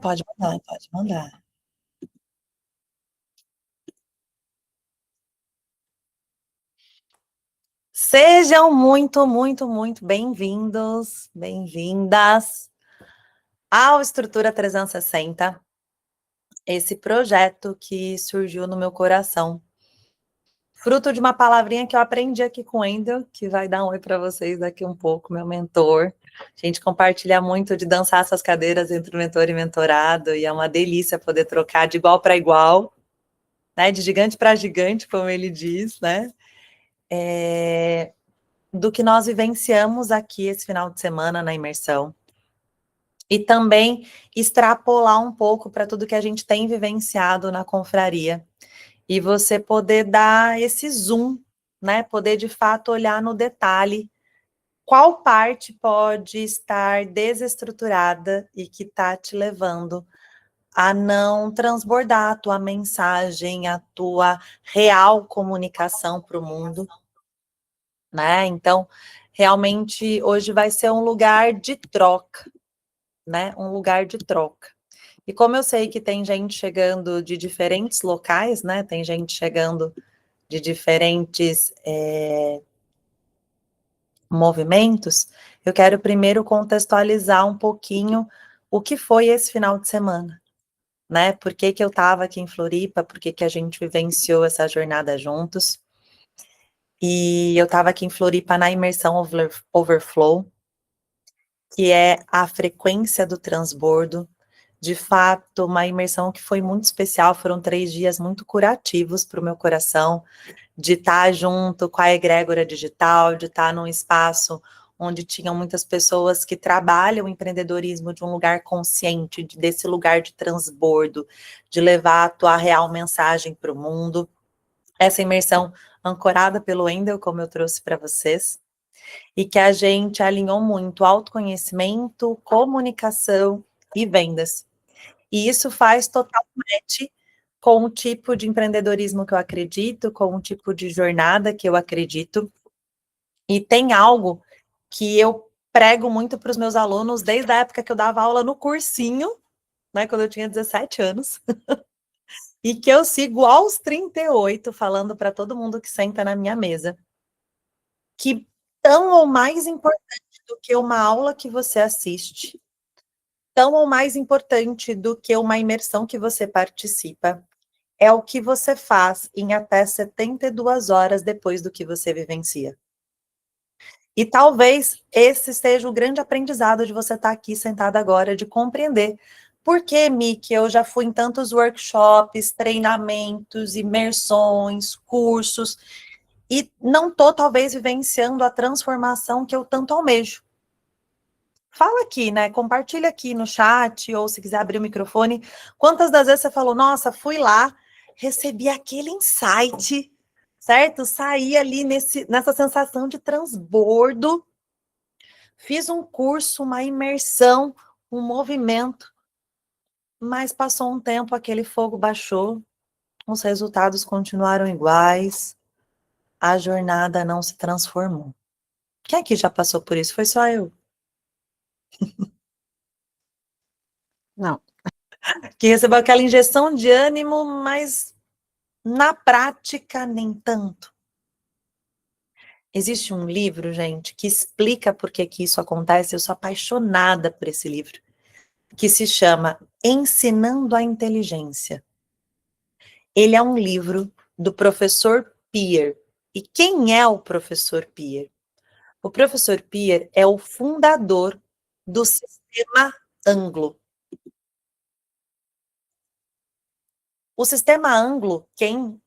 pode mandar, pode mandar. Sejam muito, muito, muito bem-vindos, bem-vindas ao Estrutura 360, esse projeto que surgiu no meu coração, fruto de uma palavrinha que eu aprendi aqui com o Wendel, que vai dar um oi para vocês daqui um pouco, meu mentor. A gente compartilha muito de dançar essas cadeiras entre o mentor e mentorado, e é uma delícia poder trocar de igual para igual, né, de gigante para gigante, como ele diz, né, do que nós vivenciamos aqui esse final de semana na imersão. E também extrapolar um pouco para tudo que a gente tem vivenciado na confraria. E você poder dar esse zoom, né? Poder de fato olhar no detalhe qual parte pode estar desestruturada e que está te levando a não transbordar a tua mensagem, a tua real comunicação para o mundo, né? Então, realmente, hoje vai ser um lugar de troca, né? Um lugar de troca. E como eu sei que tem gente chegando de diferentes locais, né? Tem gente chegando de diferentes movimentos, eu quero primeiro contextualizar um pouquinho o que foi esse final de semana, né? Por que que eu estava aqui em Floripa, por que que a gente vivenciou essa jornada juntos. E eu estava aqui em Floripa na imersão Overflow, que é a frequência do transbordo. De fato, uma imersão que foi muito especial, foram 3 dias muito curativos para o meu coração, de estar junto com a egrégora digital, de estar num espaço onde tinham muitas pessoas que trabalham o empreendedorismo de um lugar consciente, desse lugar de transbordo, de levar a tua real mensagem para o mundo. Essa imersão ancorada pelo Wendel, como eu trouxe para vocês, e que a gente alinhou muito autoconhecimento, comunicação e vendas. E isso faz total match com o tipo de empreendedorismo que eu acredito, com o tipo de jornada que eu acredito. E tem algo que eu prego muito para os meus alunos desde a época que eu dava aula no cursinho, né, quando eu tinha 17 anos, e que eu sigo aos 38, falando para todo mundo que senta na minha mesa, que tão ou mais importante do que uma aula que você assiste, tão ou mais importante do que uma imersão que você participa, é o que você faz em até 72 horas depois do que você vivencia. E talvez esse seja o grande aprendizado de você estar aqui sentada agora, de compreender por que, Miki, eu já fui em tantos workshops, treinamentos, imersões, cursos, e não estou talvez vivenciando a transformação que eu tanto almejo. Fala aqui, né? Compartilha aqui no chat, ou se quiser abrir o microfone, quantas das vezes você falou, nossa, fui lá, recebi aquele insight, certo? Saí ali nessa sensação de transbordo, fiz um curso, uma imersão, um movimento, mas passou um tempo, aquele fogo baixou, os resultados continuaram iguais, a jornada não se transformou. Quem aqui já passou por isso? Foi só eu. Não. Que recebeu aquela injeção de ânimo, mas na prática nem tanto. Existe um livro, gente, que explica por que isso acontece. Eu sou apaixonada por esse livro, que se chama Ensinando a Inteligência. Ele é um livro do professor Peer. E quem é o professor Peer? O professor Peer é o fundador do sistema Anglo. O sistema Anglo, quem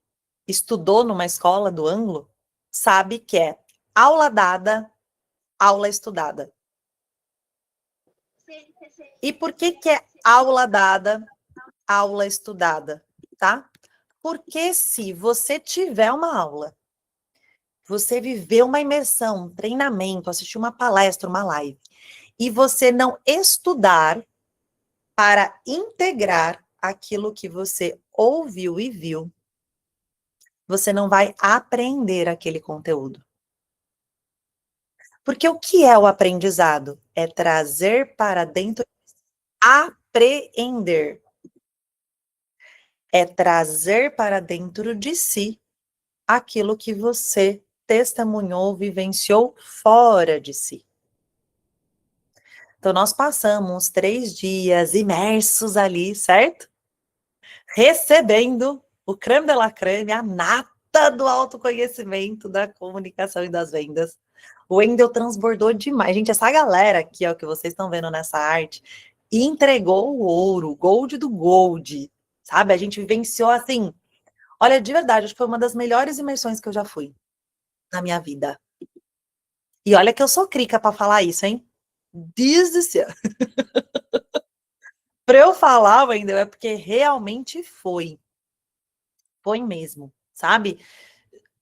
estudou numa escola do Anglo, sabe que é aula dada, aula estudada. E por que é aula dada, aula estudada, tá? Porque se você tiver uma aula, você viver uma imersão, um treinamento, assistir uma palestra, uma live, e você não estudar para integrar aquilo que você ouviu e viu, você não vai aprender aquele conteúdo. Porque o que é o aprendizado? É trazer para dentro, apreender. É trazer para dentro de si aquilo que você testemunhou, vivenciou fora de si. Então, nós passamos 3 dias imersos ali, certo? Recebendo o creme de la creme, a nata do autoconhecimento, da comunicação e das vendas. O Wendel transbordou demais. Gente, essa galera aqui, ó, que vocês estão vendo nessa arte, entregou o ouro, o gold do gold, sabe? A gente vivenciou assim. Olha, de verdade, acho que foi uma das melhores imersões que eu já fui na minha vida. E olha que eu sou crica para falar isso, hein? Deus do céu. Para eu falar, Wendel, é porque realmente foi. Foi mesmo, sabe?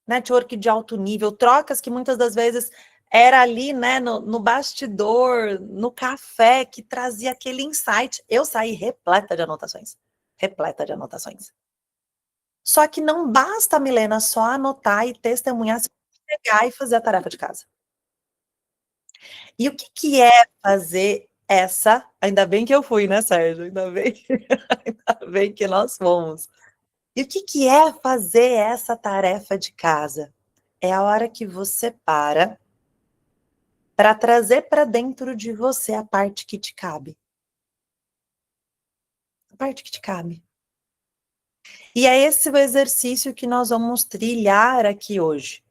Network de alto nível, trocas que muitas das vezes era ali, né, no bastidor, no café, que trazia aquele insight. Eu saí repleta de anotações. Repleta de anotações. Só que não basta, Milena, só anotar e testemunhar, se pegar e fazer a tarefa de casa. E o que é fazer essa? Ainda bem que eu fui, né, Sérgio? Ainda bem, ainda bem que nós fomos. E o que é fazer essa tarefa de casa? É a hora que você para trazer para dentro de você a parte que te cabe. A parte que te cabe. E é esse o exercício que nós vamos trilhar aqui hoje.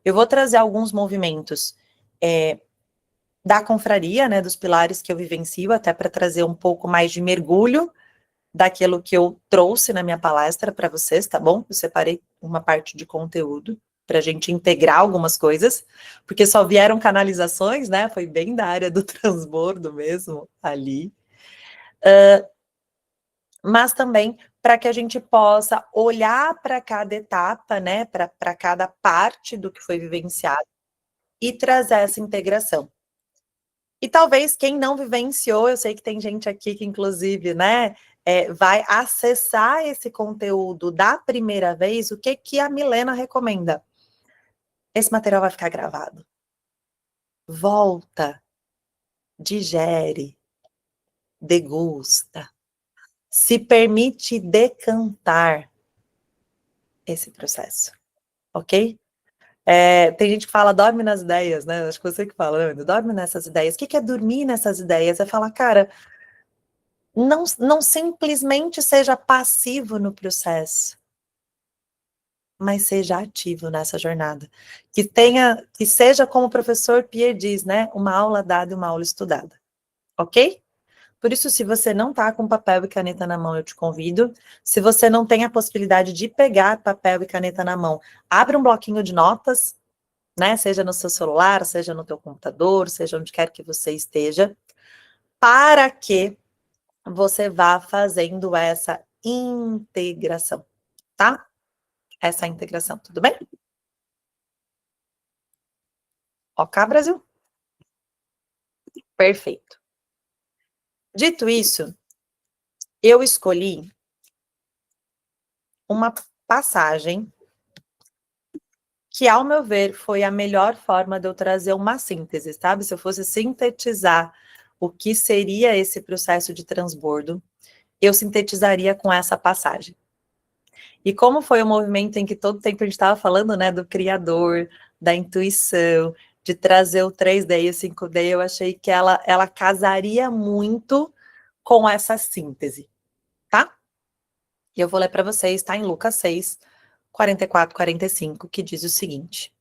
Eu vou trazer alguns movimentos da confraria, né, dos pilares que eu vivencio, até para trazer um pouco mais de mergulho daquilo que eu trouxe na minha palestra para vocês, tá bom? Eu separei uma parte de conteúdo para a gente integrar algumas coisas, porque só vieram canalizações, né? Foi bem da área do transbordo mesmo ali. Mas também para que a gente possa olhar para cada etapa, né? Para cada parte do que foi vivenciado e trazer essa integração. E talvez quem não vivenciou, eu sei que tem gente aqui que, inclusive, né, vai acessar esse conteúdo da primeira vez, o que a Milena recomenda? Esse material vai ficar gravado. Volta, digere, degusta, se permite decantar esse processo, ok? Tem gente que fala, dorme nas ideias, né? Acho que você que fala, dorme nessas ideias. O que é dormir nessas ideias? É falar, cara, não simplesmente seja passivo no processo, mas seja ativo nessa jornada. Que seja como o professor Pierre diz, né? Uma aula dada e uma aula estudada. Ok? Por isso, se você não está com papel e caneta na mão, eu te convido. Se você não tem a possibilidade de pegar papel e caneta na mão, abre um bloquinho de notas, né? Seja no seu celular, seja no teu computador, seja onde quer que você esteja, para que você vá fazendo essa integração, tá? Essa integração, tudo bem? Ok, Brasil? Perfeito. Dito isso, eu escolhi uma passagem que, ao meu ver, foi a melhor forma de eu trazer uma síntese, sabe? Se eu fosse sintetizar o que seria esse processo de transbordo, eu sintetizaria com essa passagem. E como foi um movimento em que todo tempo a gente estava falando, né, do criador, da intuição, de trazer o 3D e o 5D, eu achei que ela casaria muito com essa síntese, tá? E eu vou ler para vocês, tá? Em Lucas 6, 44, 45, que diz o seguinte: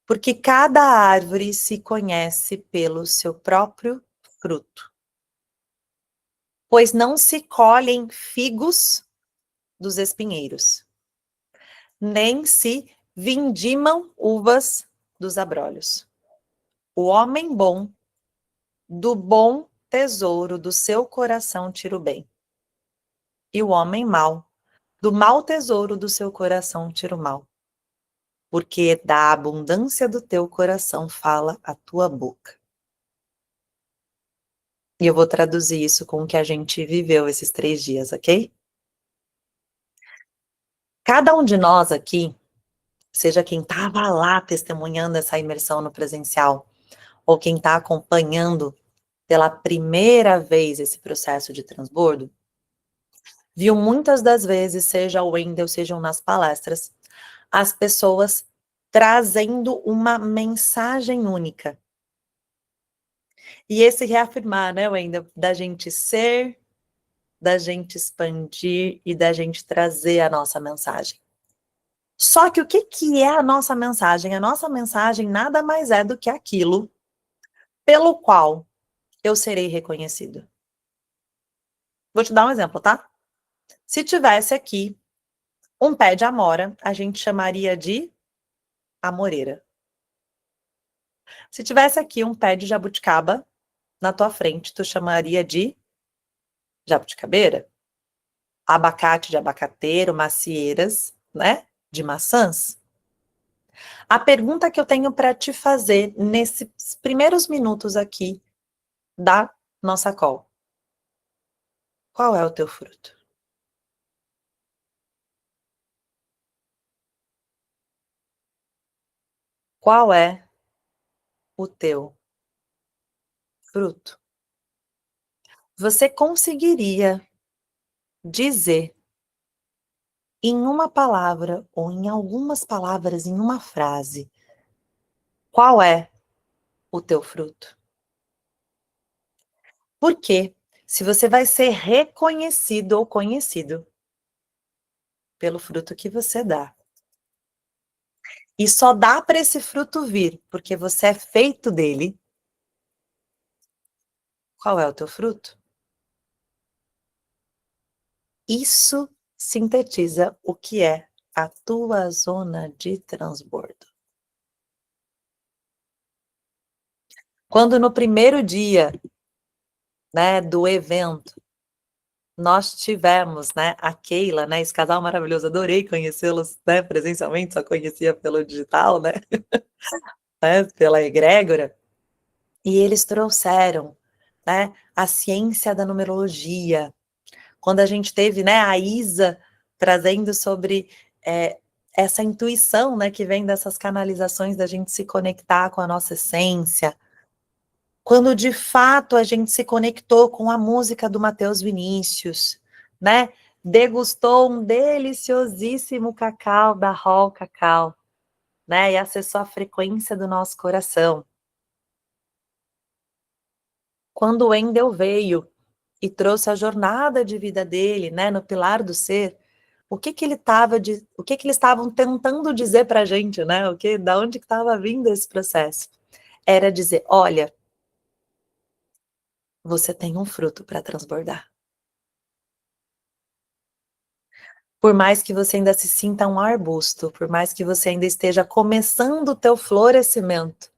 porque cada árvore se conhece pelo seu próprio fruto, pois não se colhem figos dos espinheiros, nem se vindimam uvas dos abrolhos. O homem bom, do bom tesouro do seu coração tira o bem. E o homem mau, do mau tesouro do seu coração tira o mal. Porque da abundância do teu coração fala a tua boca. E eu vou traduzir isso com o que a gente viveu esses 3 dias, ok? Cada um de nós aqui, seja quem estava lá testemunhando essa imersão no presencial, ou quem está acompanhando pela primeira vez esse processo de transbordo, viu muitas das vezes, seja o Wendel, sejam nas palestras, as pessoas trazendo uma mensagem única. E esse reafirmar, né, Wendel, da gente ser, da gente expandir e da gente trazer a nossa mensagem. Só que o que é a nossa mensagem? A nossa mensagem nada mais é do que aquilo pelo qual eu serei reconhecido. Vou te dar um exemplo, tá? Se tivesse aqui um pé de amora, a gente chamaria de amoreira. Se tivesse aqui um pé de jabuticaba na tua frente, tu chamaria de jabuticabeira? Abacate de abacateiro, macieiras, né? De maçãs. A pergunta que eu tenho para te fazer nesses primeiros minutos aqui da nossa call. Qual é o teu fruto? Qual é o teu fruto? Você conseguiria dizer em uma palavra ou em algumas palavras, em uma frase, qual é o teu fruto? Porque se você vai ser reconhecido ou conhecido pelo fruto que você dá, e só dá para esse fruto vir porque você é feito dele, qual é o teu fruto? Isso sintetiza o que é a tua zona de transbordo. Quando no primeiro dia, né, do evento, nós tivemos, né, a Keila, né, esse casal maravilhoso, adorei conhecê-los, né, presencialmente, só conhecia pelo digital, né, né, pela egrégora, e eles trouxeram, né, a ciência da numerologia. Quando a gente teve, né, a Isa trazendo sobre essa intuição, né, que vem dessas canalizações da gente se conectar com a nossa essência. Quando de fato a gente se conectou com a música do Matheus Vinícius, né? Degustou um deliciosíssimo cacau da Hall Cacau, né? E acessou a frequência do nosso coração. Quando o Wendel veio e trouxe a jornada de vida dele, né, no Pilar do Ser, o que eles estavam tentando dizer para a gente, né? Da onde que estava vindo esse processo? Era dizer, olha, você tem um fruto para transbordar. Por mais que você ainda se sinta um arbusto, por mais que você ainda esteja começando o teu florescimento,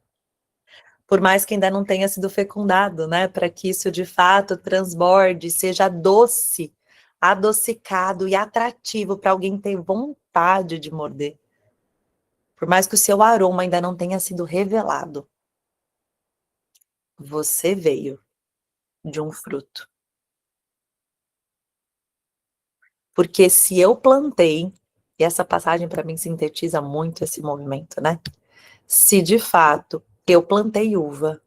por mais que ainda não tenha sido fecundado, né, para que isso de fato transborde, seja doce, adocicado e atrativo para alguém ter vontade de morder. Por mais que o seu aroma ainda não tenha sido revelado, você veio de um fruto. Porque se eu plantei, e essa passagem para mim sintetiza muito esse movimento, né? Se de fato eu plantei uva,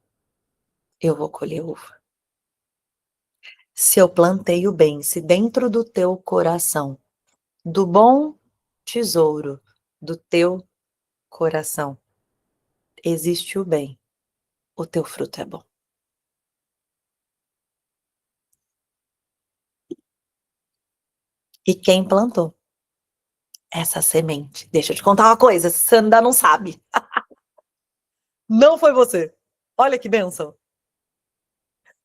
eu vou colher uva. Se eu plantei o bem, se dentro do teu coração, do bom tesouro do teu coração, existe o bem, o teu fruto é bom. E quem plantou essa semente? Deixa eu te contar uma coisa, você ainda não sabe. Não foi você. Olha que bênção.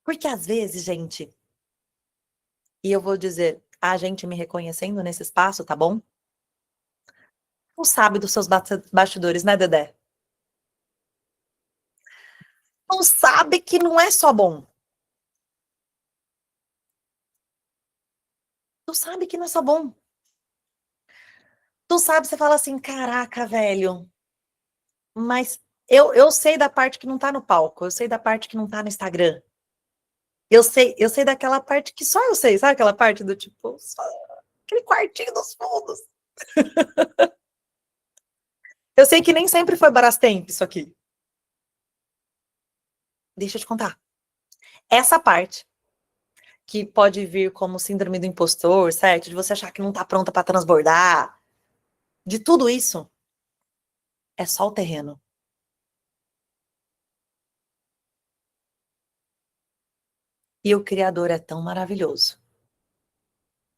Porque às vezes, gente, e eu vou dizer, a gente me reconhecendo nesse espaço, tá bom? Não sabe dos seus bastidores, né, Dedé? Não sabe que não é só bom. Tu sabe que não é só bom. Tu sabe, você fala assim, caraca, velho, mas eu sei da parte que não tá no palco, eu sei da parte que não tá no Instagram. Eu sei daquela parte que só eu sei, sabe aquela parte do tipo, só aquele quartinho dos fundos. Eu sei que nem sempre foi Brastemp isso aqui. Deixa eu te contar. Essa parte que pode vir como síndrome do impostor, certo? De você achar que não tá pronta para transbordar. De tudo isso, é só o terreno. E o Criador é tão maravilhoso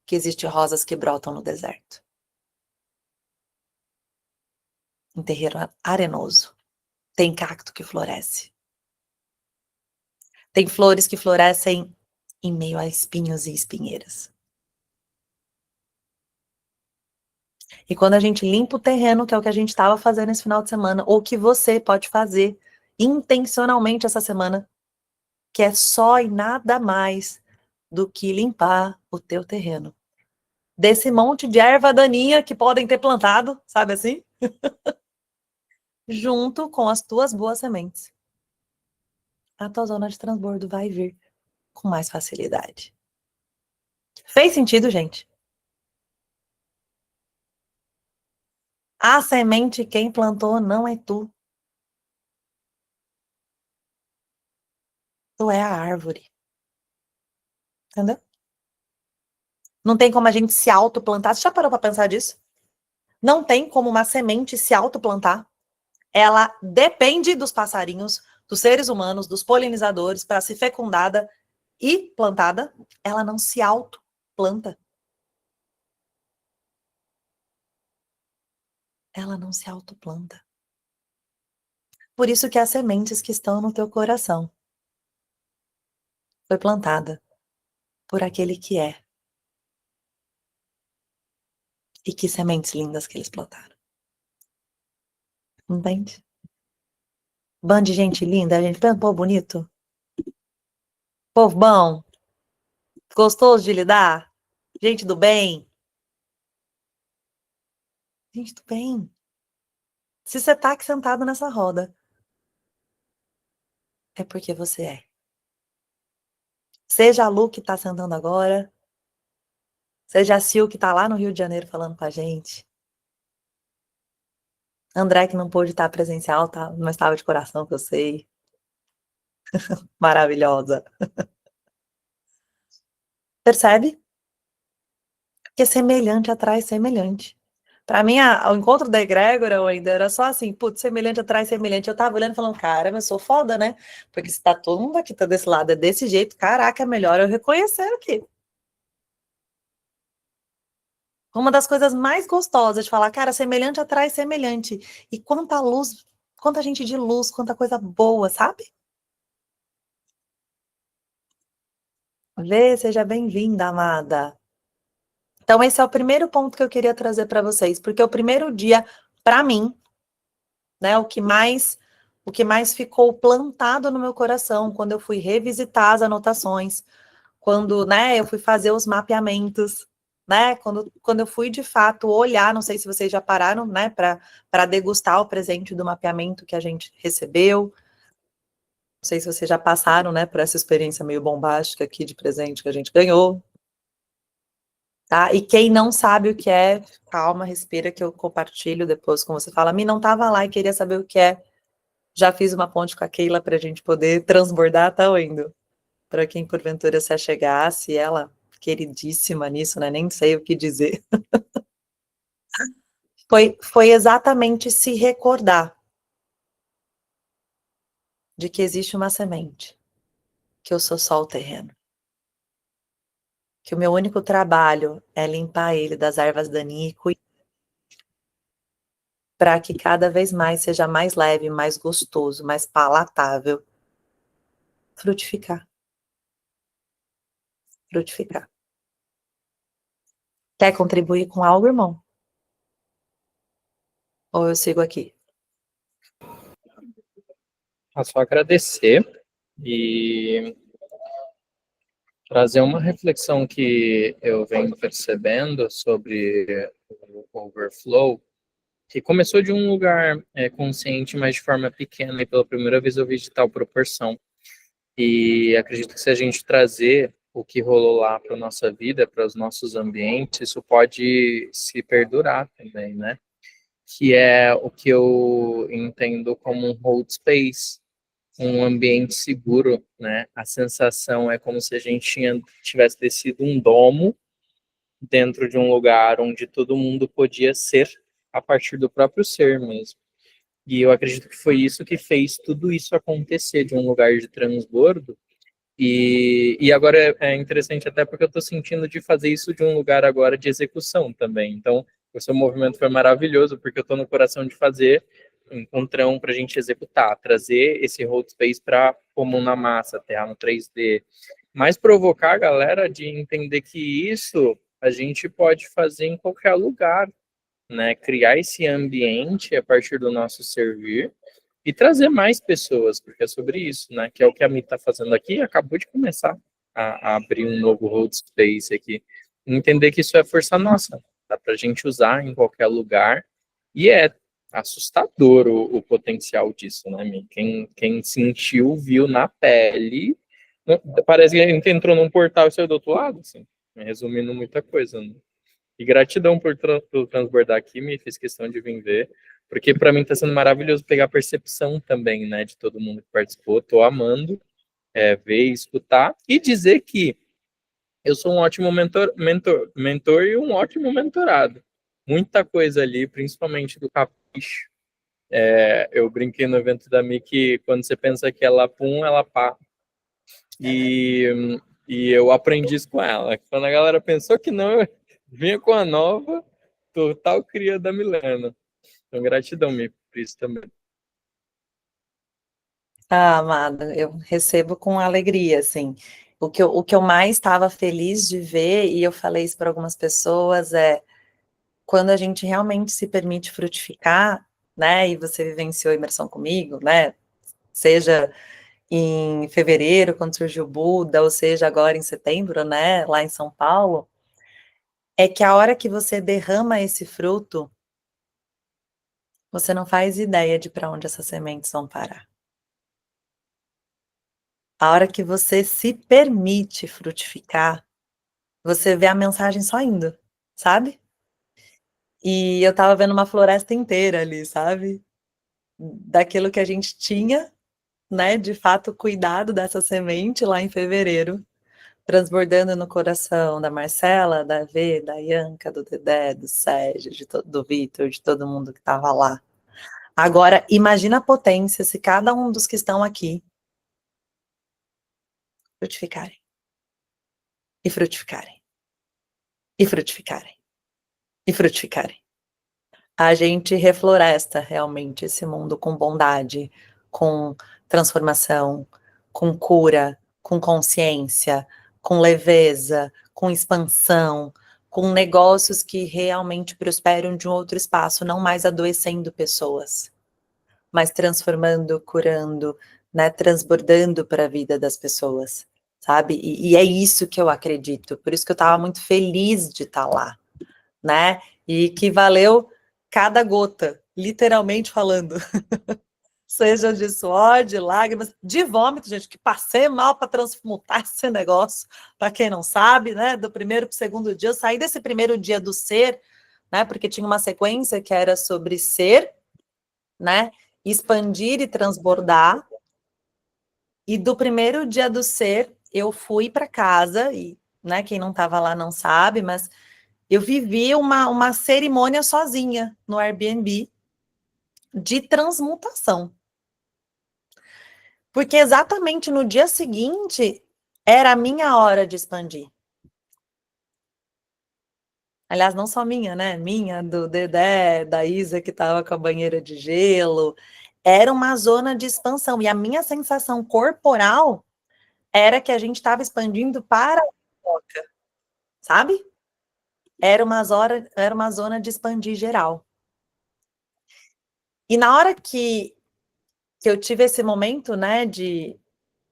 que existe rosas que brotam no deserto. Em terreno arenoso. Tem cacto que floresce. Tem flores que florescem em meio a espinhos e espinheiras. E quando a gente limpa o terreno, que é o que a gente estava fazendo esse final de semana, ou que você pode fazer intencionalmente essa semana, que é só e nada mais do que limpar o teu terreno. Desse monte de erva daninha que podem ter plantado, sabe assim? Junto com as tuas boas sementes. A tua zona de transbordo vai vir com mais facilidade. Fez sentido, gente? A semente quem plantou não é tu. Tu é a árvore. Entendeu? Não tem como a gente se autoplantar. Você já parou para pensar disso? Não tem como uma semente se autoplantar. Ela depende dos passarinhos, dos seres humanos, dos polinizadores para ser fecundada e plantada. Ela não se autoplanta. Ela não se autoplanta. Por isso que as sementes que estão no teu coração foi plantada por aquele que é. E que sementes lindas que eles plantaram. Entende? Bando de gente linda, a gente pensa, pô, bonito. Povo bom, gostoso de lidar, gente do bem. Gente do bem. Se você tá aqui sentado nessa roda, é porque você é. Seja a Lu que tá sentando agora, seja a Sil que tá lá no Rio de Janeiro falando com a gente. André que não pôde estar presencial, tá, mas estava de coração, que eu sei. Maravilhosa. Percebe? Porque semelhante atrai semelhante. Para mim, o encontro da egrégora ainda era só assim, putz, semelhante atrai semelhante. Eu tava olhando e falando, cara, mas eu sou foda, né? Porque se tá todo mundo aqui tá desse lado, é desse jeito, caraca, é melhor eu reconhecer aqui. Uma das coisas mais gostosas de falar, cara, semelhante atrai semelhante. E quanta luz, quanta gente de luz, quanta coisa boa, sabe? Vê, seja bem-vinda, amada. Então, esse é o primeiro ponto que eu queria trazer para vocês, porque o primeiro dia, para mim, né, o que mais ficou plantado no meu coração quando eu fui revisitar as anotações, quando, né, eu fui fazer os mapeamentos, né, quando eu fui de fato olhar, não sei se vocês já pararam, né, para degustar o presente do mapeamento que a gente recebeu, não sei se vocês já passaram, né, por essa experiência meio bombástica aqui de presente que a gente ganhou, tá? E quem não sabe o que é, calma, respira que eu compartilho depois com você. Fala, me não estava lá e queria saber o que é. Já fiz uma ponte com a Keila para a gente poder transbordar, tá indo. Para quem porventura se achegasse, ela, queridíssima nisso, né? Nem sei o que dizer. Foi exatamente se recordar de que existe uma semente, que eu sou só o terreno. Que o meu único trabalho é limpar ele das ervas daninhas e cuidar para que cada vez mais seja mais leve, mais gostoso, mais palatável. Frutificar. Frutificar. Quer contribuir com algo, irmão? Ou eu sigo aqui? É só agradecer e trazer uma reflexão que eu venho percebendo sobre o overflow, que começou de um lugar consciente, mas de forma pequena, e pela primeira vez eu vi de tal proporção. E acredito que se a gente trazer o que rolou lá para a nossa vida, para os nossos ambientes, isso pode se perdurar também, né? Que é o que eu entendo como um hold space, um ambiente seguro, né? A sensação é como se a gente tivesse descido um domo dentro de um lugar onde todo mundo podia ser a partir do próprio ser mesmo. E eu acredito que foi isso que fez tudo isso acontecer, de um lugar de transbordo. E agora é interessante até porque eu estou sentindo de fazer isso de um lugar agora de execução também. Então, o seu movimento foi maravilhoso, porque eu estou no coração de fazer um encontrão para a gente executar, trazer esse road space para comum na massa, terra no 3D, mas provocar a galera de entender que isso a gente pode fazer em qualquer lugar, né? Criar esse ambiente a partir do nosso servir e trazer mais pessoas, porque é sobre isso, né? Que é o que a Mi está fazendo aqui, acabou de começar a abrir um novo road space aqui. Entender que isso é força nossa, dá para a gente usar em qualquer lugar, e é assustador o potencial disso, né, Mi? Quem sentiu, viu na pele, parece que a gente entrou num portal e saiu do outro lado, assim, resumindo muita coisa, né? E gratidão por transbordar aqui, me fiz questão de vir ver, porque para mim está sendo maravilhoso pegar a percepção também, né, de todo mundo que participou. Estou amando ver e escutar e dizer que eu sou um ótimo mentor e um ótimo mentorado. Muita coisa ali, principalmente do capricho. Eu brinquei no evento da Mi que quando você pensa que ela pum, ela pá. E eu aprendi isso com ela. Quando a galera pensou que não, eu vinha com a nova, total cria da Milena. Então, gratidão, Mi, por isso também. Ah, amada, eu recebo com alegria, assim. O que eu mais estava feliz de ver, e eu falei isso para algumas pessoas, é quando a gente realmente se permite frutificar, né? E você vivenciou a imersão comigo, né? Seja em fevereiro, quando surgiu o Buda, ou seja, agora em setembro, né? Lá em São Paulo, é que a hora que você derrama esse fruto, você não faz ideia de para onde essas sementes vão parar. A hora que você se permite frutificar, você vê a mensagem só indo, sabe? E eu tava vendo uma floresta inteira ali, sabe? Daquilo que a gente tinha, né, de fato, cuidado dessa semente lá em fevereiro, transbordando no coração da Marcela, da V, da Ianca, do Dedé, do Sérgio, do Vitor, de todo mundo que tava lá. Agora, imagina a potência se cada um dos que estão aqui frutificarem, e frutificarem, e frutificarem, e frutificarem. A gente refloresta realmente esse mundo com bondade, com transformação, com cura, com consciência, com leveza, com expansão, com negócios que realmente prosperam de um outro espaço, não mais adoecendo pessoas, mas transformando, curando, né, transbordando para a vida das pessoas, sabe? E é isso que eu acredito, por isso que eu estava muito feliz de estar lá, né? E que valeu cada gota, literalmente falando. Seja de suor, de lágrimas, de vômito, gente, que passei mal para transmutar esse negócio, para quem não sabe, né? Do primeiro para o segundo dia, eu saí desse primeiro dia do ser, né? Porque tinha uma sequência que era sobre ser, né? Expandir e transbordar. E do primeiro dia do ser, eu fui para casa, e né, quem não estava lá não sabe, mas eu vivi uma cerimônia sozinha no Airbnb de transmutação. Porque exatamente no dia seguinte era a minha hora de expandir. Aliás, não só minha, né? Minha, do Dedé, da Isa, que estava com a banheira de gelo. Era uma zona de expansão. E a minha sensação corporal era que a gente estava expandindo para a boca, sabe? Era uma zona de expandir geral. E na hora que eu tive esse momento, né, de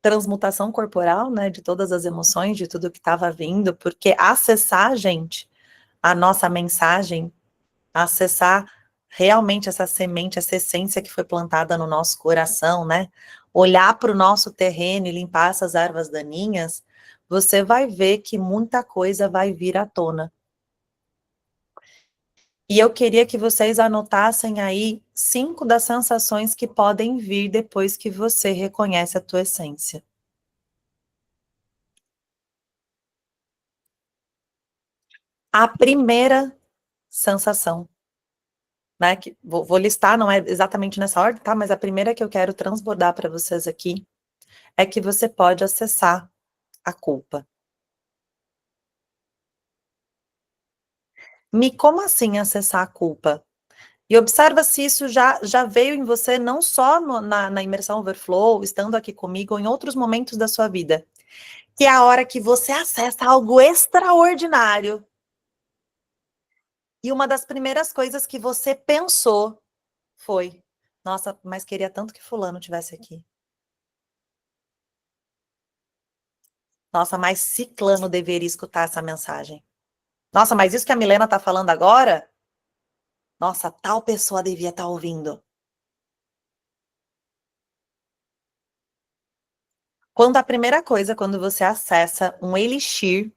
transmutação corporal, né, de todas as emoções, de tudo que estava vindo, porque acessar, gente, a nossa mensagem, acessar realmente essa semente, essa essência que foi plantada no nosso coração, né, olhar para o nosso terreno e limpar essas ervas daninhas, você vai ver que muita coisa vai vir à tona. E eu queria que vocês anotassem aí 5 das sensações que podem vir depois que você reconhece a tua essência. A primeira sensação, né, que vou listar, não é exatamente nessa ordem, tá? Mas a primeira que eu quero transbordar para vocês aqui é que você pode acessar a culpa. Como assim acessar a culpa? E observa se isso já veio em você, não só na imersão Overflow, estando aqui comigo, ou em outros momentos da sua vida. Que é a hora que você acessa algo extraordinário. E uma das primeiras coisas que você pensou foi: nossa, mas queria tanto que fulano tivesse aqui. Nossa, mas ciclano deveria escutar essa mensagem. Nossa, mas isso que a Milena tá falando agora? Nossa, tal pessoa devia estar ouvindo. Quando você acessa um elixir,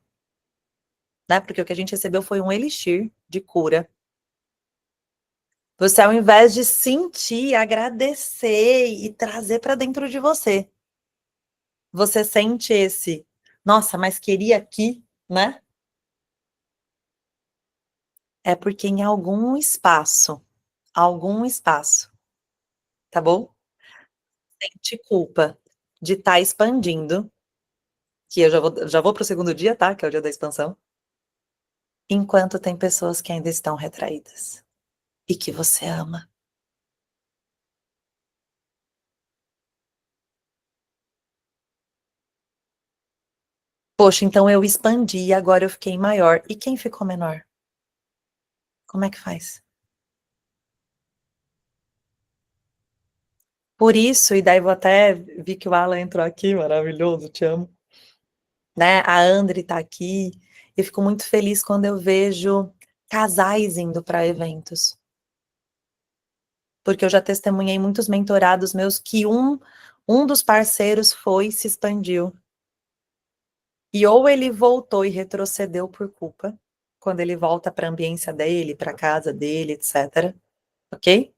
né? Porque o que a gente recebeu foi um elixir de cura. Você, ao invés de sentir, agradecer e trazer para dentro de você, você sente esse, nossa, mas queria aqui, né? É porque em algum espaço, tá bom? Sente culpa de estar expandindo, que eu já vou para o segundo dia, tá? Que é o dia da expansão. Enquanto tem pessoas que ainda estão retraídas e que você ama. Poxa, então eu expandi e agora eu fiquei maior. E quem ficou menor? Como é que faz? Por isso, e daí vou até vi que o Alan entrou aqui, maravilhoso, te amo. Né? A Andri tá aqui. Eu fico muito feliz quando eu vejo casais indo para eventos. Porque eu já testemunhei muitos mentorados meus que um dos parceiros foi e se expandiu. E ou ele voltou e retrocedeu por culpa, quando ele volta para a ambiência dele, para a casa dele, etc. Ok?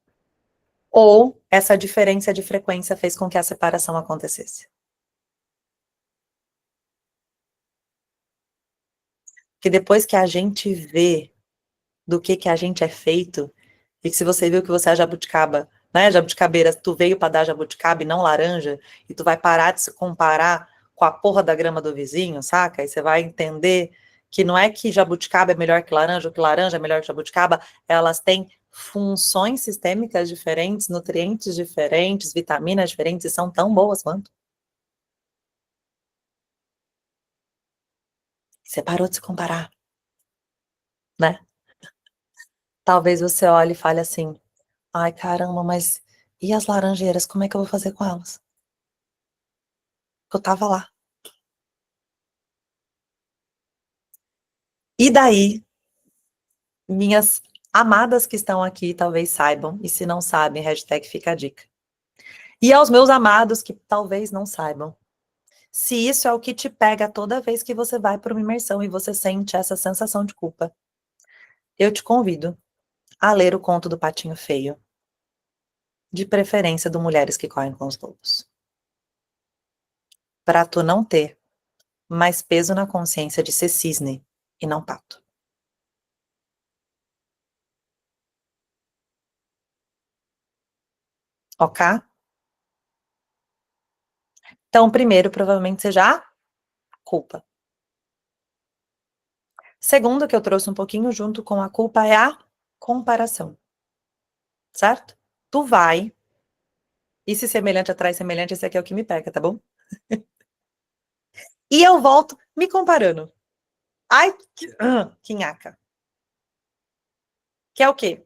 Ou essa diferença de frequência fez com que a separação acontecesse. Que depois que a gente vê do que a gente é feito, e que se você viu que você é jabuticaba, né, jabuticabeira, tu veio para dar jabuticaba e não laranja, e tu vai parar de se comparar com a porra da grama do vizinho, saca? E você vai entender que não é que jabuticaba é melhor que laranja, ou que laranja é melhor que jabuticaba, elas têm funções sistêmicas diferentes, nutrientes diferentes, vitaminas diferentes, e são tão boas quanto. Você parou de se comparar, né? Talvez você olhe e fale assim: ai, caramba, mas e as laranjeiras, como é que eu vou fazer com elas? Eu tava lá. E daí, minhas amadas que estão aqui talvez saibam, e se não sabem, hashtag fica a dica. E aos meus amados que talvez não saibam, se isso é o que te pega toda vez que você vai para uma imersão e você sente essa sensação de culpa, eu te convido a ler o conto do Patinho Feio, de preferência do Mulheres que Correm com os Lobos. Para tu não ter mais peso na consciência de ser cisne e não pato. Ok? Então, primeiro, provavelmente seja a culpa. Segundo, que eu trouxe um pouquinho junto com a culpa, é a comparação. Certo? Tu vai, e se semelhante atrai semelhante, esse aqui é o que me pega, tá bom? E eu volto me comparando. Ai, que nhaca. Que é o quê?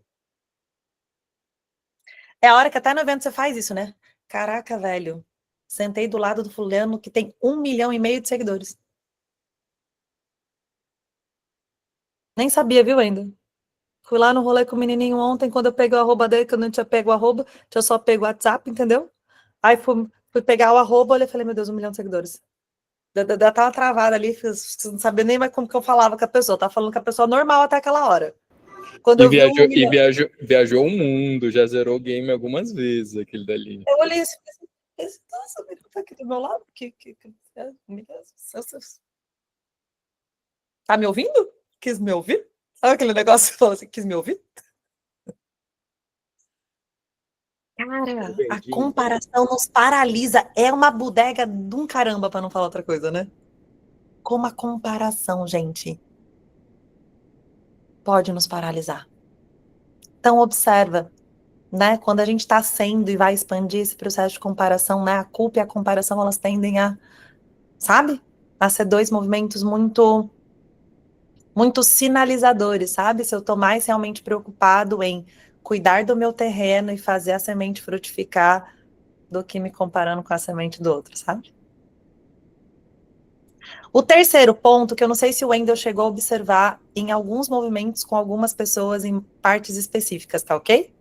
É a hora que até no evento você faz isso, né? Caraca, velho. Sentei do lado do fulano que tem 1,5 milhão de seguidores. Nem sabia, viu, ainda? Fui lá no rolê com o menininho ontem, quando eu peguei o arroba dele, que eu não tinha pego o arroba, tinha só pego o WhatsApp, entendeu? Aí fui pegar o arroba, olhei e falei, meu Deus, 1 milhão de seguidores. Eu tava travada ali, não sabia nem mais como que eu falava com a pessoa, tava falando com a pessoa normal até aquela hora. Quando E eu vi viajou, um... viajou o mundo, já zerou o game algumas vezes, aquele dali. Eu olhei assim, nossa, ele tá aqui do meu lado? Tá me ouvindo? Quis me ouvir? Sabe aquele negócio que falou assim, quis me ouvir? Cara, a comparação nos paralisa. É uma bodega de um caramba, pra não falar outra coisa, né? Como a comparação, gente, pode nos paralisar. Então, observa, né? Quando a gente está sendo e vai expandir esse processo de comparação, né? A culpa e a comparação, elas tendem a, sabe? A ser dois movimentos muito sinalizadores, sabe? Se eu estou mais realmente preocupado em cuidar do meu terreno e fazer a semente frutificar do que me comparando com a semente do outro, sabe? O terceiro ponto, que eu não sei se o Wendel chegou a observar em alguns movimentos com algumas pessoas em partes específicas, tá ok?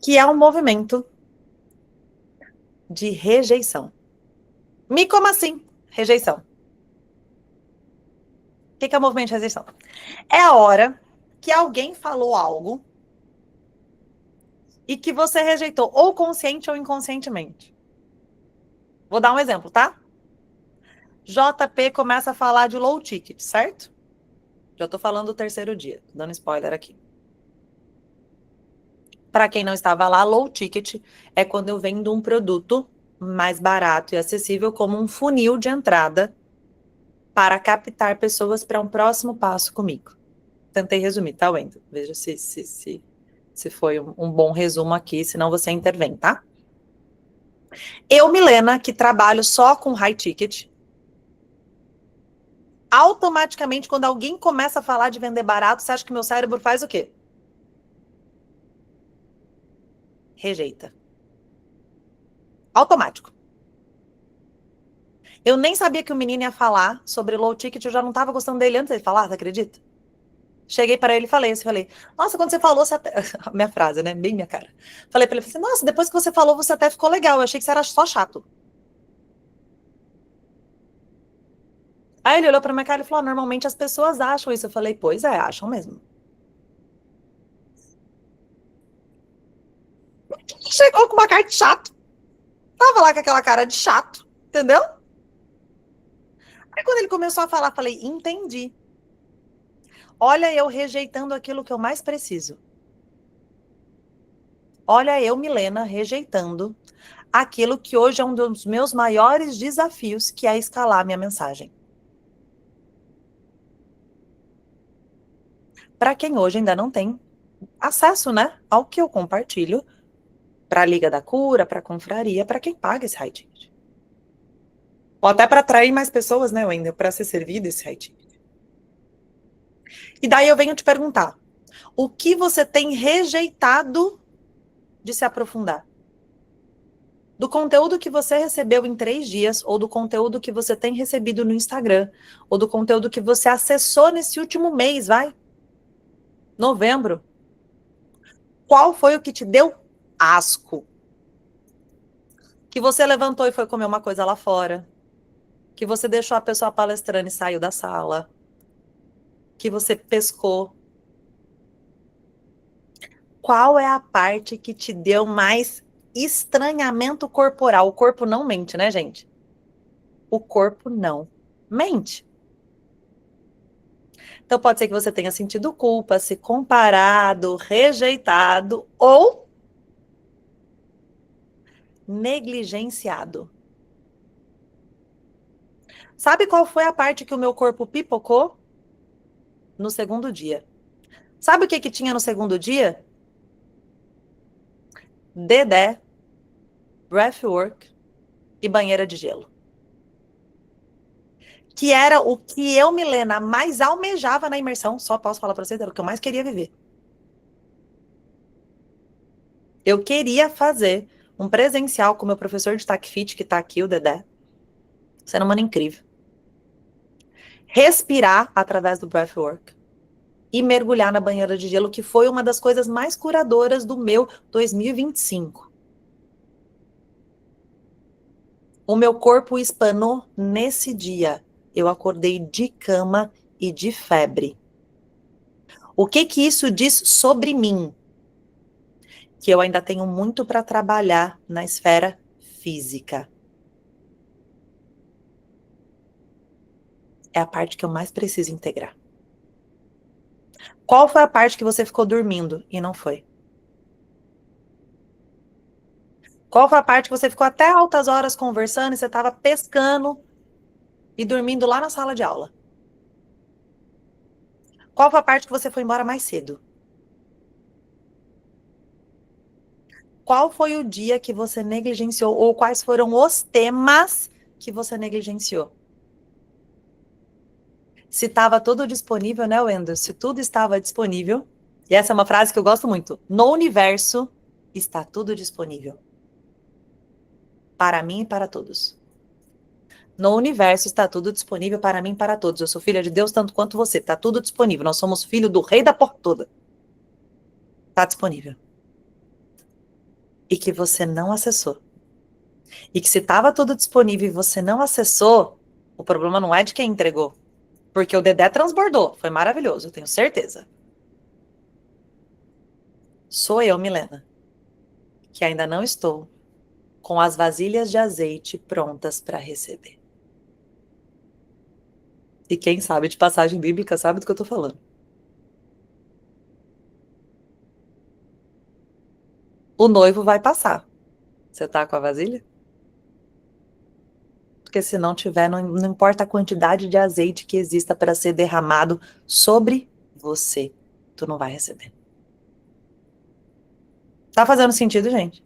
Que é um movimento de rejeição. Como assim? Rejeição. O que é o movimento de rejeição? É a hora que alguém falou algo e que você rejeitou, ou consciente ou inconscientemente. Vou dar um exemplo, tá? JP começa a falar de low ticket, certo? Já tô falando do terceiro dia, tô dando spoiler aqui. Para quem não estava lá, low ticket é quando eu vendo um produto mais barato e acessível como um funil de entrada para captar pessoas para um próximo passo comigo. Tentei resumir, tá, Wendel? Veja se foi um bom resumo aqui, senão você intervém, tá? Eu, Milena, que trabalho só com high ticket, automaticamente, quando alguém começa a falar de vender barato, você acha que meu cérebro faz o quê? Rejeita. Automático. Eu nem sabia que o menino ia falar sobre low ticket, eu já não estava gostando dele antes de falar, você acredita? Cheguei para ele e falei, nossa, quando você falou, você até... minha frase, né? Bem minha cara. Falei para ele, assim, nossa, depois que você falou, você até ficou legal, eu achei que você era só chato. Aí ele olhou pra minha cara e falou, normalmente as pessoas acham isso. Eu falei, pois é, acham mesmo. Chegou com uma cara de chato. Tava lá com aquela cara de chato, entendeu? Aí quando ele começou a falar, falei, entendi. Olha eu rejeitando aquilo que eu mais preciso. Olha eu, Milena, rejeitando aquilo que hoje é um dos meus maiores desafios, que é escalar minha mensagem. Para quem hoje ainda não tem acesso, né, ao que eu compartilho, para a Liga da Cura, para a confraria, para quem paga esse high ticket. Ou até para atrair mais pessoas, né, ainda para ser servido esse high ticket. E daí eu venho te perguntar, o que você tem rejeitado de se aprofundar? Do conteúdo que você recebeu em 3 dias, ou do conteúdo que você tem recebido no Instagram, ou do conteúdo que você acessou nesse último mês, vai? Novembro. Qual foi o que te deu asco? Que você levantou e foi comer uma coisa lá fora. Que você deixou a pessoa palestrando e saiu da sala. Que você pescou. Qual é a parte que te deu mais estranhamento corporal? O corpo não mente, né, gente? O corpo não mente. Então pode ser que você tenha sentido culpa, se comparado, rejeitado ou negligenciado. Sabe qual foi a parte que o meu corpo pipocou? No segundo dia. Sabe o que tinha no segundo dia? Dedé, breathwork e banheira de gelo. Que era o que eu, Milena, mais almejava na imersão. Só posso falar para vocês, era o que eu mais queria viver. Eu queria fazer um presencial com o meu professor de TACFIT, que está aqui, o Dedé. Ser humano incrível. Respirar através do breathwork e mergulhar na banheira de gelo, que foi uma das coisas mais curadoras do meu 2025. O meu corpo espanou nesse dia. Eu acordei de cama e de febre. O que que isso diz sobre mim? Que eu ainda tenho muito para trabalhar na esfera física. É a parte que eu mais preciso integrar. Qual foi a parte que você ficou dormindo e não foi? Qual foi a parte que você ficou até altas horas conversando e você estava pescando e dormindo lá na sala de aula? Qual foi a parte que você foi embora mais cedo? Qual foi o dia que você negligenciou ou quais foram os temas que você negligenciou? Se estava tudo disponível, né, Wendel? Se tudo estava disponível, e essa é uma frase que eu gosto muito, no universo está tudo disponível. Para mim e para todos. No universo está tudo disponível para mim e para todos. Eu sou filha de Deus tanto quanto você. Está tudo disponível. Nós somos filho do rei da porra toda. Está disponível. E que você não acessou. E que se estava tudo disponível e você não acessou, o problema não é de quem entregou. Porque o Dedé transbordou. Foi maravilhoso, eu tenho certeza. Sou eu, Milena, que ainda não estou com as vasilhas de azeite prontas para receber. E quem sabe de passagem bíblica sabe do que eu tô falando. O noivo vai passar. Você tá com a vasilha? Porque se não tiver, não importa a quantidade de azeite que exista para ser derramado sobre você, tu não vai receber. Tá fazendo sentido, gente?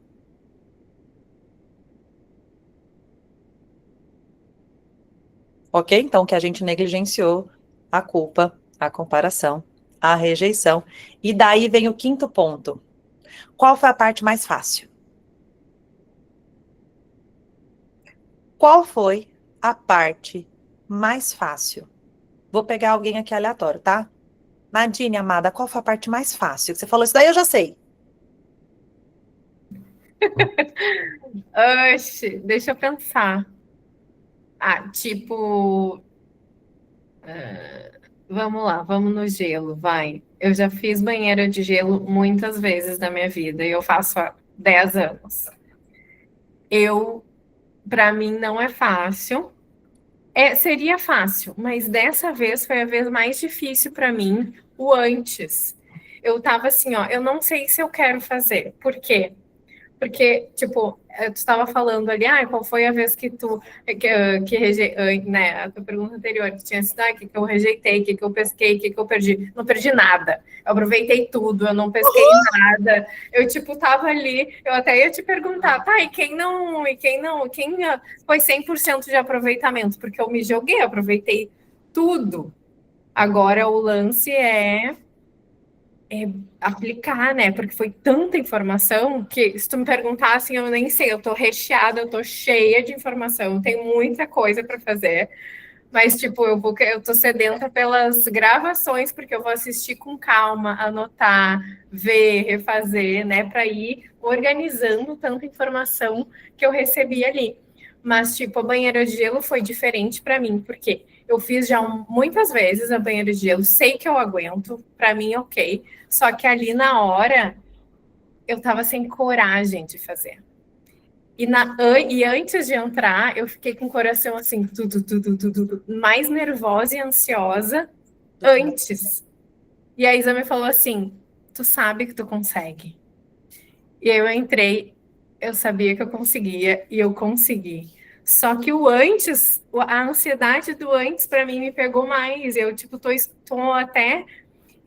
Ok? Então, que a gente negligenciou a culpa, a comparação, a rejeição. E daí vem o quinto ponto. Qual foi a parte mais fácil? Qual foi a parte mais fácil? Vou pegar alguém aqui aleatório, tá? Nadine, amada, qual foi a parte mais fácil? Você falou isso daí, eu já sei. Oxe, deixa eu pensar. Ah, tipo, vamos lá, vamos no gelo, vai. Eu já fiz banheira de gelo muitas vezes na minha vida e eu faço há 10 anos. Para mim, não é fácil. Seria fácil, mas dessa vez foi a vez mais difícil para mim, o antes. Eu tava assim, ó, eu não sei se eu quero fazer. Por quê? Porque, tipo, tu estava falando ali, qual foi a vez que tu, que né, a tua pergunta anterior, que tinha sido, que eu rejeitei, que eu pesquei, que eu perdi. Não perdi nada. Eu aproveitei tudo, eu não pesquei nada. Eu, tipo, tava ali, eu até ia te perguntar, tá, quem foi 100% de aproveitamento? Porque eu me joguei, aproveitei tudo. Agora, o lance é aplicar, né? Porque foi tanta informação que se tu me perguntar assim, eu nem sei, eu tô recheada, eu tô cheia de informação, tem muita coisa para fazer, mas tipo, eu tô sedenta pelas gravações, porque eu vou assistir com calma, anotar, ver, refazer, né, para ir organizando tanta informação que eu recebi ali. Mas tipo, a banheira de gelo foi diferente para mim, porque eu fiz já muitas vezes a banheira de gelo, sei que eu aguento, para mim ok. Só que ali na hora eu tava sem coragem de fazer. E antes de entrar, eu fiquei com o coração assim, tudo, mais nervosa e ansiosa antes. E a Isa me falou assim: tu sabe que tu consegue. E aí eu entrei, eu sabia que eu conseguia e eu consegui. Só que o antes, a ansiedade do antes para mim me pegou mais. Eu tipo tô até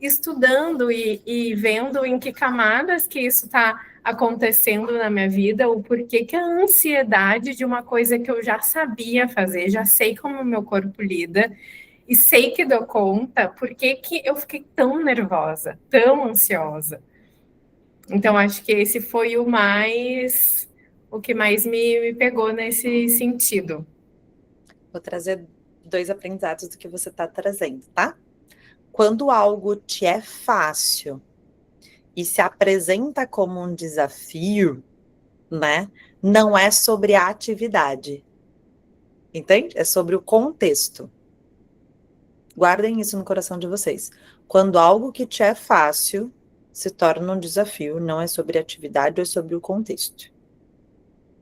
estudando e vendo em que camadas que isso está acontecendo na minha vida, o porquê que a ansiedade de uma coisa que eu já sabia fazer, já sei como o meu corpo lida e sei que dou conta, por que eu fiquei tão nervosa, tão ansiosa. Então, acho que esse foi o que mais me pegou nesse sentido. Vou trazer 2 aprendizados do que você está trazendo, tá? Quando algo te é fácil e se apresenta como um desafio, né? Não é sobre a atividade. Entende? É sobre o contexto. Guardem isso no coração de vocês. Quando algo que te é fácil se torna um desafio, não é sobre a atividade, é sobre o contexto.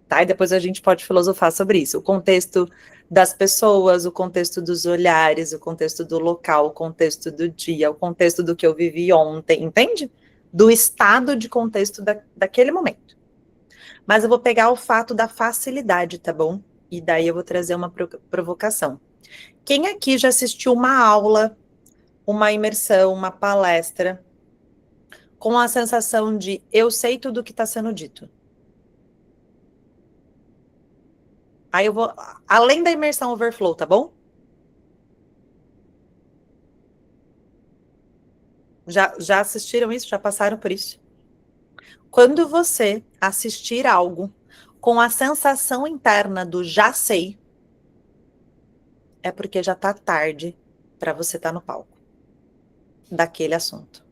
Tá? E depois a gente pode filosofar sobre isso. O contexto das pessoas, o contexto dos olhares, o contexto do local, o contexto do dia, o contexto do que eu vivi ontem, entende? Do estado de contexto daquele momento. Mas eu vou pegar o fato da facilidade, tá bom? E daí eu vou trazer uma provocação. Quem aqui já assistiu uma aula, uma imersão, uma palestra, com a sensação de eu sei tudo o que está sendo dito? Aí eu vou, além da imersão overflow, tá bom? Já assistiram isso? Já passaram por isso? Quando você assistir algo com a sensação interna do já sei, é porque já tá tarde para você estar no palco daquele assunto.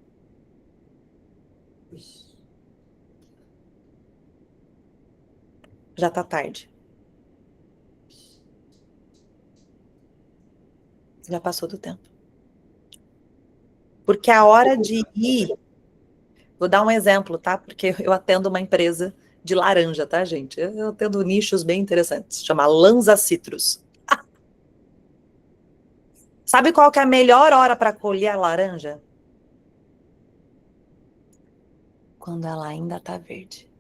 Já tá tarde. Já passou do tempo. Porque a hora de ir. Vou dar um exemplo, tá? Porque eu atendo uma empresa de laranja, tá, gente? Eu atendo nichos bem interessantes. Chama Lanza Citrus. Sabe qual que é a melhor hora para colher a laranja? Quando ela ainda tá verde.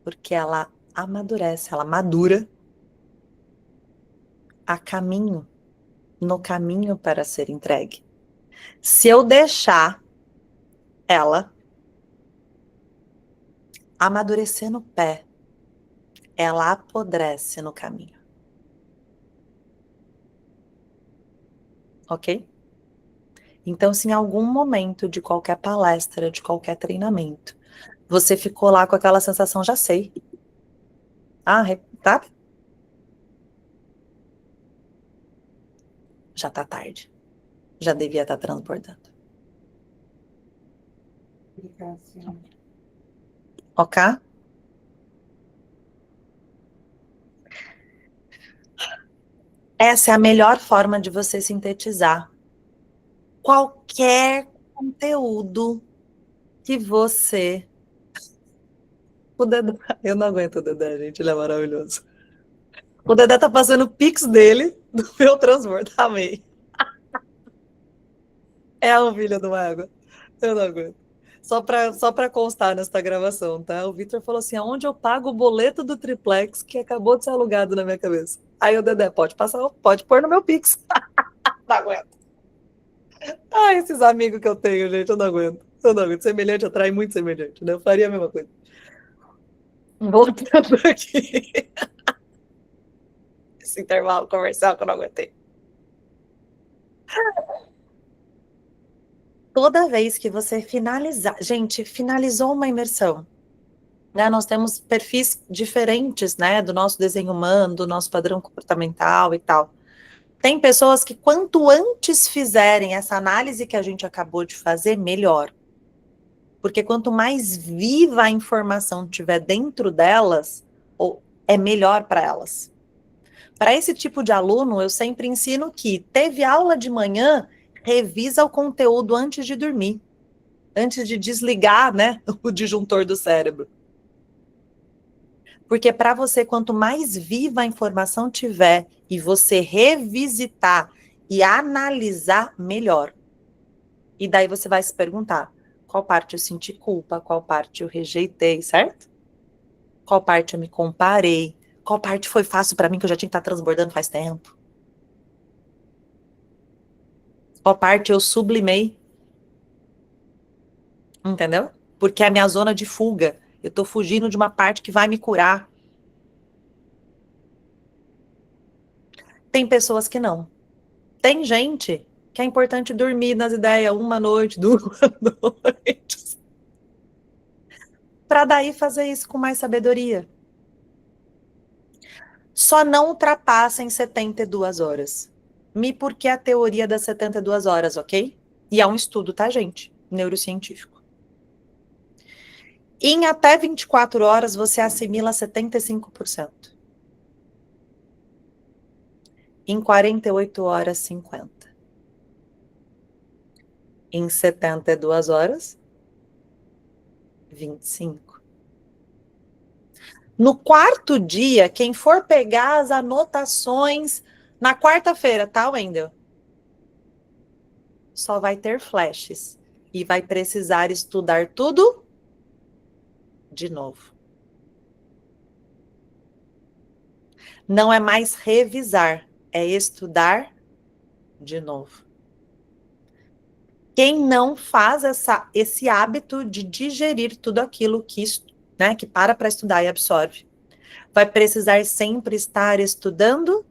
Porque ela amadurece, ela madura a caminho, no caminho para ser entregue. Se eu deixar ela amadurecer no pé, ela apodrece no caminho. Ok? Então, se em algum momento de qualquer palestra, de qualquer treinamento, você ficou lá com aquela sensação, já sei. Ah, tá? Já tá tarde. Já devia estar transbordando. Ok? Essa é a melhor forma de você sintetizar qualquer conteúdo que você... O Dedé... Eu não aguento o Dedé, gente. Ele é maravilhoso. O Dedé tá passando o pix dele do meu transbordo. Amei. É o filho do água. Eu não aguento. Só pra constar nesta gravação, tá? O Victor falou assim, aonde eu pago o boleto do triplex que acabou de ser alugado na minha cabeça? Aí o Dedé, pode passar, pode pôr no meu pix. Não aguento. Ai, esses amigos que eu tenho, gente, eu não aguento. Eu não aguento. Semelhante atrai muito semelhante, né? Eu faria a mesma coisa. Voltando aqui. Esse intervalo comercial que eu não aguentei. Toda vez que você finalizar... Gente, finalizou uma imersão, né? Nós temos perfis diferentes, né? Do nosso desenho humano, do nosso padrão comportamental e tal. Tem pessoas que quanto antes fizerem essa análise que a gente acabou de fazer, melhor. Porque quanto mais viva a informação tiver dentro delas, é melhor para elas. Para esse tipo de aluno, eu sempre ensino que teve aula de manhã, revisa o conteúdo antes de dormir. Antes de desligar, né, o disjuntor do cérebro. Porque para você, quanto mais viva a informação tiver e você revisitar e analisar, melhor. E daí você vai se perguntar, qual parte eu senti culpa, qual parte eu rejeitei, certo? Qual parte eu me comparei, qual parte foi fácil para mim que eu já tinha que estar transbordando faz tempo. Qual parte eu sublimei, entendeu? Porque é a minha zona de fuga. Eu tô fugindo de uma parte que vai me curar. Tem pessoas que não. Tem gente que é importante dormir nas ideias uma noite, duas noites, para daí fazer isso com mais sabedoria. Só não ultrapassa em 72 horas. Por que a teoria das 72 horas, ok? E é um estudo, tá, gente? Neurocientífico. Em até 24 horas, você assimila 75%. Em 48 horas, 50. Em 72 horas, 25. No quarto dia, quem for pegar as anotações na quarta-feira, tá, Wendel? Só vai ter flashes e vai precisar estudar tudo de novo. Não é mais revisar, é estudar de novo. Quem não faz esse hábito de digerir tudo aquilo que, né, que para estudar e absorve, vai precisar sempre estar estudando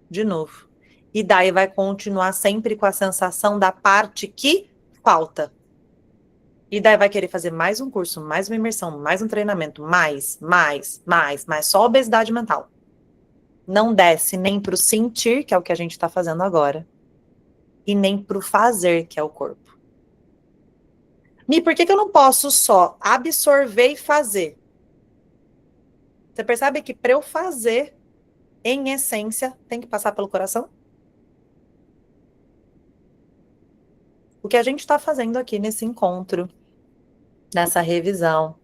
de novo. E daí vai continuar sempre com a sensação da parte que falta. E daí vai querer fazer mais um curso, mais uma imersão, mais um treinamento, mais, só obesidade mental. Não desce nem para o sentir, que é o que a gente está fazendo agora, e nem para o fazer, que é o corpo. Mi, por que eu não posso só absorver e fazer? Você percebe que para eu fazer, em essência, tem que passar pelo coração? O que a gente está fazendo aqui nesse encontro, nessa revisão,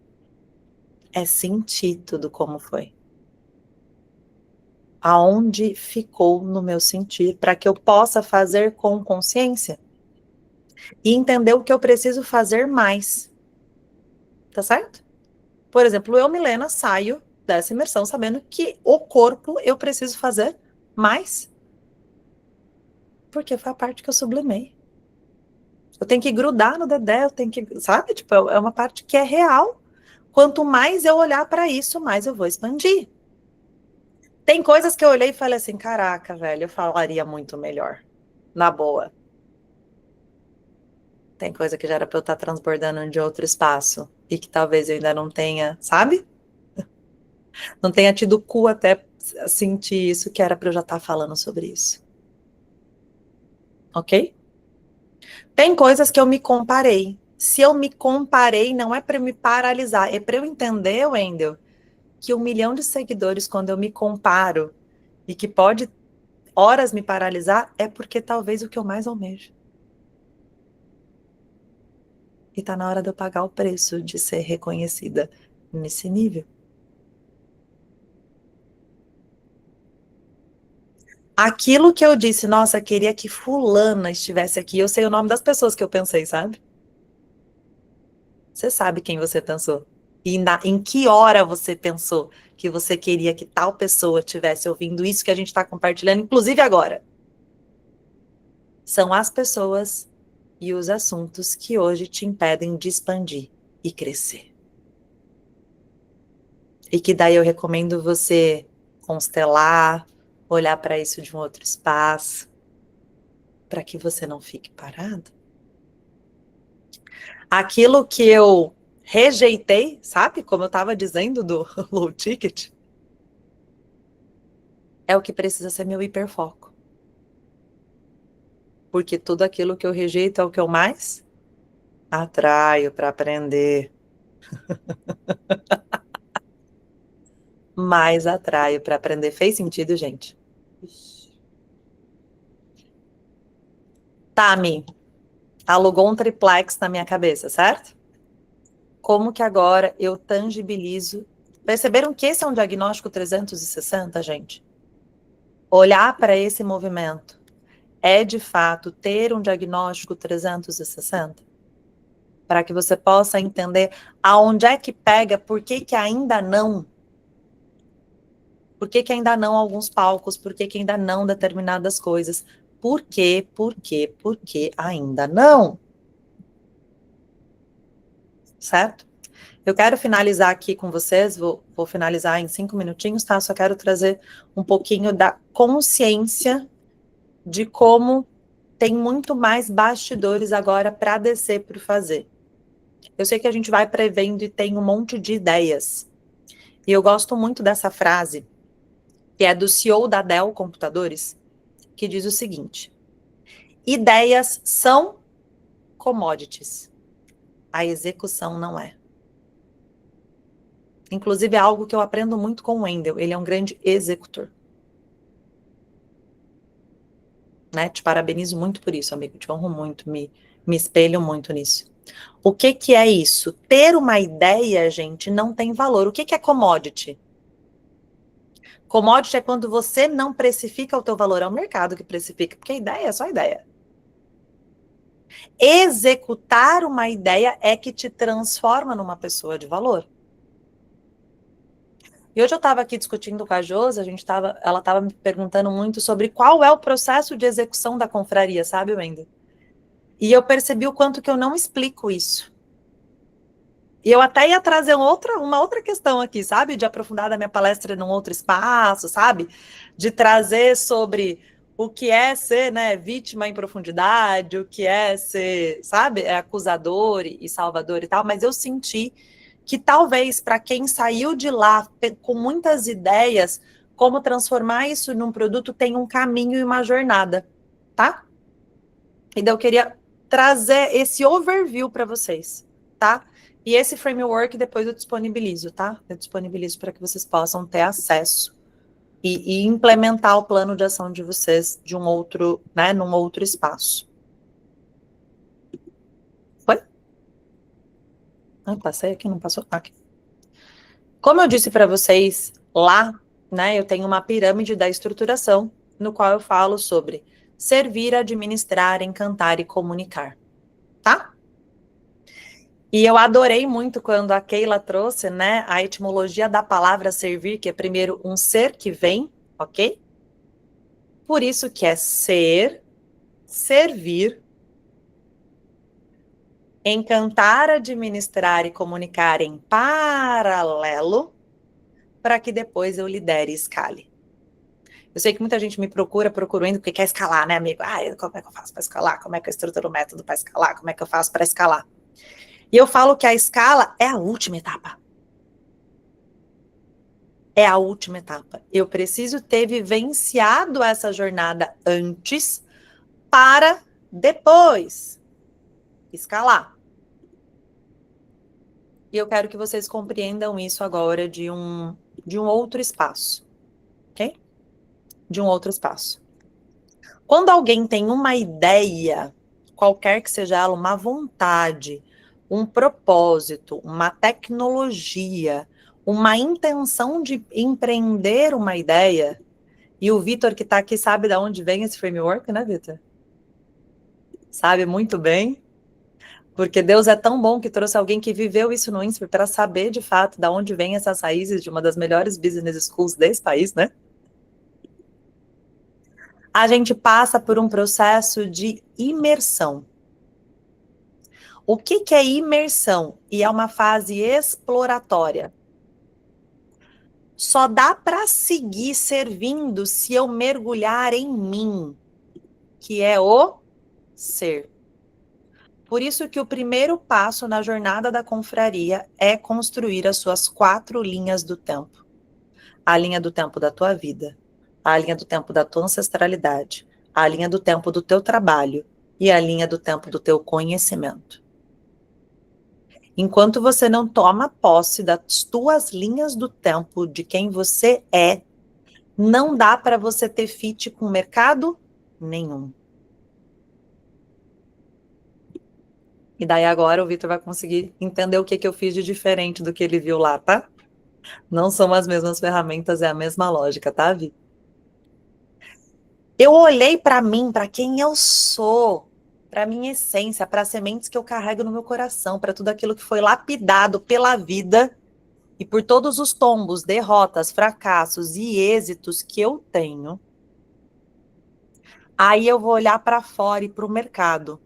é sentir tudo como foi. Aonde ficou no meu sentir, para que eu possa fazer com consciência e entender o que eu preciso fazer mais. Tá certo? Por exemplo, eu, Milena, saio dessa imersão sabendo que o corpo eu preciso fazer mais. Porque foi a parte que eu sublimei. Eu tenho que grudar no dedé, eu tenho que, sabe? Tipo, é uma parte que é real. Quanto mais eu olhar para isso, mais eu vou expandir. Tem coisas que eu olhei e falei assim, caraca, velho, eu falaria muito melhor. Na boa. Tem coisa que já era para eu estar transbordando de outro espaço. E que talvez eu ainda não tenha, sabe? Não tenha tido cu até sentir isso, que era para eu já estar falando sobre isso. Ok? Tem coisas que eu me comparei. Se eu me comparei, não é para me paralisar, é para eu entender, Wendel, que 1 milhão de seguidores, quando eu me comparo, e que pode horas me paralisar, é porque talvez o que eu mais almejo. E tá na hora de eu pagar o preço de ser reconhecida nesse nível. Aquilo que eu disse, nossa, queria que fulana estivesse aqui, eu sei o nome das pessoas que eu pensei, sabe? Você sabe quem você pensou. E em que hora você pensou que você queria que tal pessoa estivesse ouvindo isso que a gente está compartilhando, inclusive agora. São as pessoas e os assuntos que hoje te impedem de expandir e crescer. E que daí eu recomendo você constelar, olhar para isso de um outro espaço, para que você não fique parado. Aquilo que eu rejeitei, sabe? Como eu estava dizendo do low ticket, é o que precisa ser meu hiperfoco. Porque tudo aquilo que eu rejeito é o que eu mais atraio para aprender. Mais atraio para aprender. Fez sentido, gente? Tami, alugou um triplex na minha cabeça, certo? Como que agora eu tangibilizo? Perceberam que esse é um diagnóstico 360, gente? Olhar para esse movimento é, de fato, ter um diagnóstico 360? Para que você possa entender aonde é que pega, por que ainda não? Por que ainda não alguns palcos? Por que ainda não determinadas coisas? Por que ainda não? Certo? Eu quero finalizar aqui com vocês, vou finalizar em 5 minutinhos, tá? Só quero trazer um pouquinho da consciência de como tem muito mais bastidores agora para descer para fazer. Eu sei que a gente vai prevendo e tem um monte de ideias. E eu gosto muito dessa frase, que é do CEO da Dell Computadores, que diz o seguinte: ideias são commodities, a execução não é. Inclusive é algo que eu aprendo muito com o Wendel, ele é um grande executor. né? Te parabenizo muito por isso, amigo. Te honro muito, me espelho muito nisso. O que que é isso? Ter uma ideia, gente, não tem valor. O que que é commodity? Commodity é quando você não precifica o teu valor, é o mercado que precifica, porque a ideia é só ideia. Executar uma ideia é que te transforma numa pessoa de valor. E hoje eu estava aqui discutindo com a Josi, ela estava me perguntando muito sobre qual é o processo de execução da confraria, sabe, Wendel? E eu percebi o quanto que eu não explico isso. E eu até ia trazer uma outra questão aqui, sabe? De aprofundar da minha palestra num outro espaço, sabe? De trazer sobre o que é ser, né, vítima em profundidade, o que é ser, sabe, acusador e salvador e tal, mas eu senti que talvez para quem saiu de lá com muitas ideias, como transformar isso num produto tem um caminho e uma jornada, tá? Então eu queria trazer esse overview para vocês, tá? E esse framework depois eu disponibilizo, tá? Eu disponibilizo para que vocês possam ter acesso e implementar o plano de ação de vocês de um outro, né, num outro espaço. Foi? Não, passei aqui, não passou? Aqui. Como eu disse para vocês lá, né, eu tenho uma pirâmide da estruturação, no qual eu falo sobre servir, administrar, encantar e comunicar, tá? E eu adorei muito quando a Keila trouxe, né, a etimologia da palavra servir, que é primeiro um ser que vem, ok? Por isso que é ser, servir, encantar, administrar e comunicar em paralelo, para que depois eu lidere e escale. Eu sei que muita gente me procurando porque quer escalar, né, amigo? Ah, como é que eu faço para escalar? Como é que eu estruturo o método para escalar? Como é que eu faço para escalar? E eu falo que a escala é a última etapa. É a última etapa. Eu preciso ter vivenciado essa jornada antes para depois escalar. E eu quero que vocês compreendam isso agora de um outro espaço, ok? De um outro espaço. Quando alguém tem uma ideia, qualquer que seja ela, uma vontade, um propósito, uma tecnologia, uma intenção de empreender uma ideia, e o Vitor que está aqui sabe de onde vem esse framework, né, Vitor? Sabe muito bem, porque Deus é tão bom que trouxe alguém que viveu isso no INSPER para saber de fato de onde vem essas raízes de uma das melhores business schools desse país, né? A gente passa por um processo de imersão. O que é imersão? E é uma fase exploratória. Só dá para seguir servindo se eu mergulhar em mim, que é o ser. Por isso que o primeiro passo na jornada da confraria é construir as suas 4 linhas do tempo. A linha do tempo da tua vida, a linha do tempo da tua ancestralidade, a linha do tempo do teu trabalho e a linha do tempo do teu conhecimento. Enquanto você não toma posse das tuas linhas do tempo, de quem você é, não dá para você ter fit com mercado nenhum. E daí agora o Vitor vai conseguir entender o que eu fiz de diferente do que ele viu lá, tá? Não são as mesmas ferramentas, é a mesma lógica, tá, Vi? Eu olhei para mim, para quem eu sou, para minha essência, para as sementes que eu carrego no meu coração, para tudo aquilo que foi lapidado pela vida e por todos os tombos, derrotas, fracassos e êxitos que eu tenho. Aí eu vou olhar para fora e para o mercado.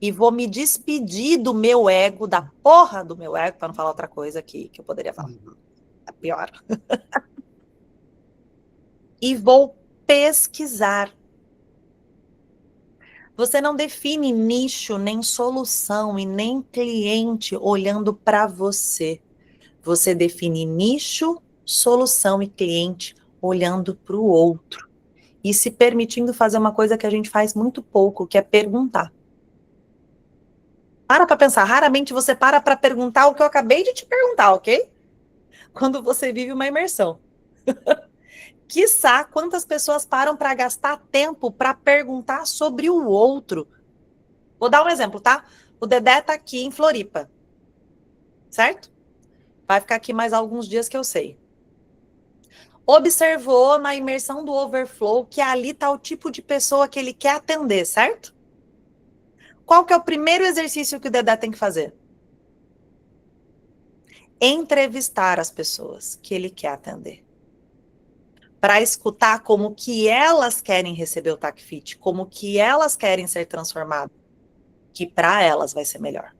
E vou me despedir do meu ego, da porra do meu ego, para não falar outra coisa aqui que eu poderia falar. É pior. E vou pesquisar. Você não define nicho, nem solução e nem cliente olhando para você. Você define nicho, solução e cliente olhando para o outro. E se permitindo fazer uma coisa que a gente faz muito pouco, que é perguntar. Para pensar. Raramente você para perguntar o que eu acabei de te perguntar, ok? Quando você vive uma imersão. Quiçá, quantas pessoas param para gastar tempo para perguntar sobre o outro. Vou dar um exemplo, tá? O Dedé tá aqui em Floripa, certo? Vai ficar aqui mais alguns dias que eu sei. Observou na imersão do Overflow que ali tá o tipo de pessoa que ele quer atender, certo? Qual que é o primeiro exercício que o Dedé tem que fazer? Entrevistar as pessoas que ele quer atender. Para escutar como que elas querem receber o TACFIT, como que elas querem ser transformadas, que para elas vai ser melhor.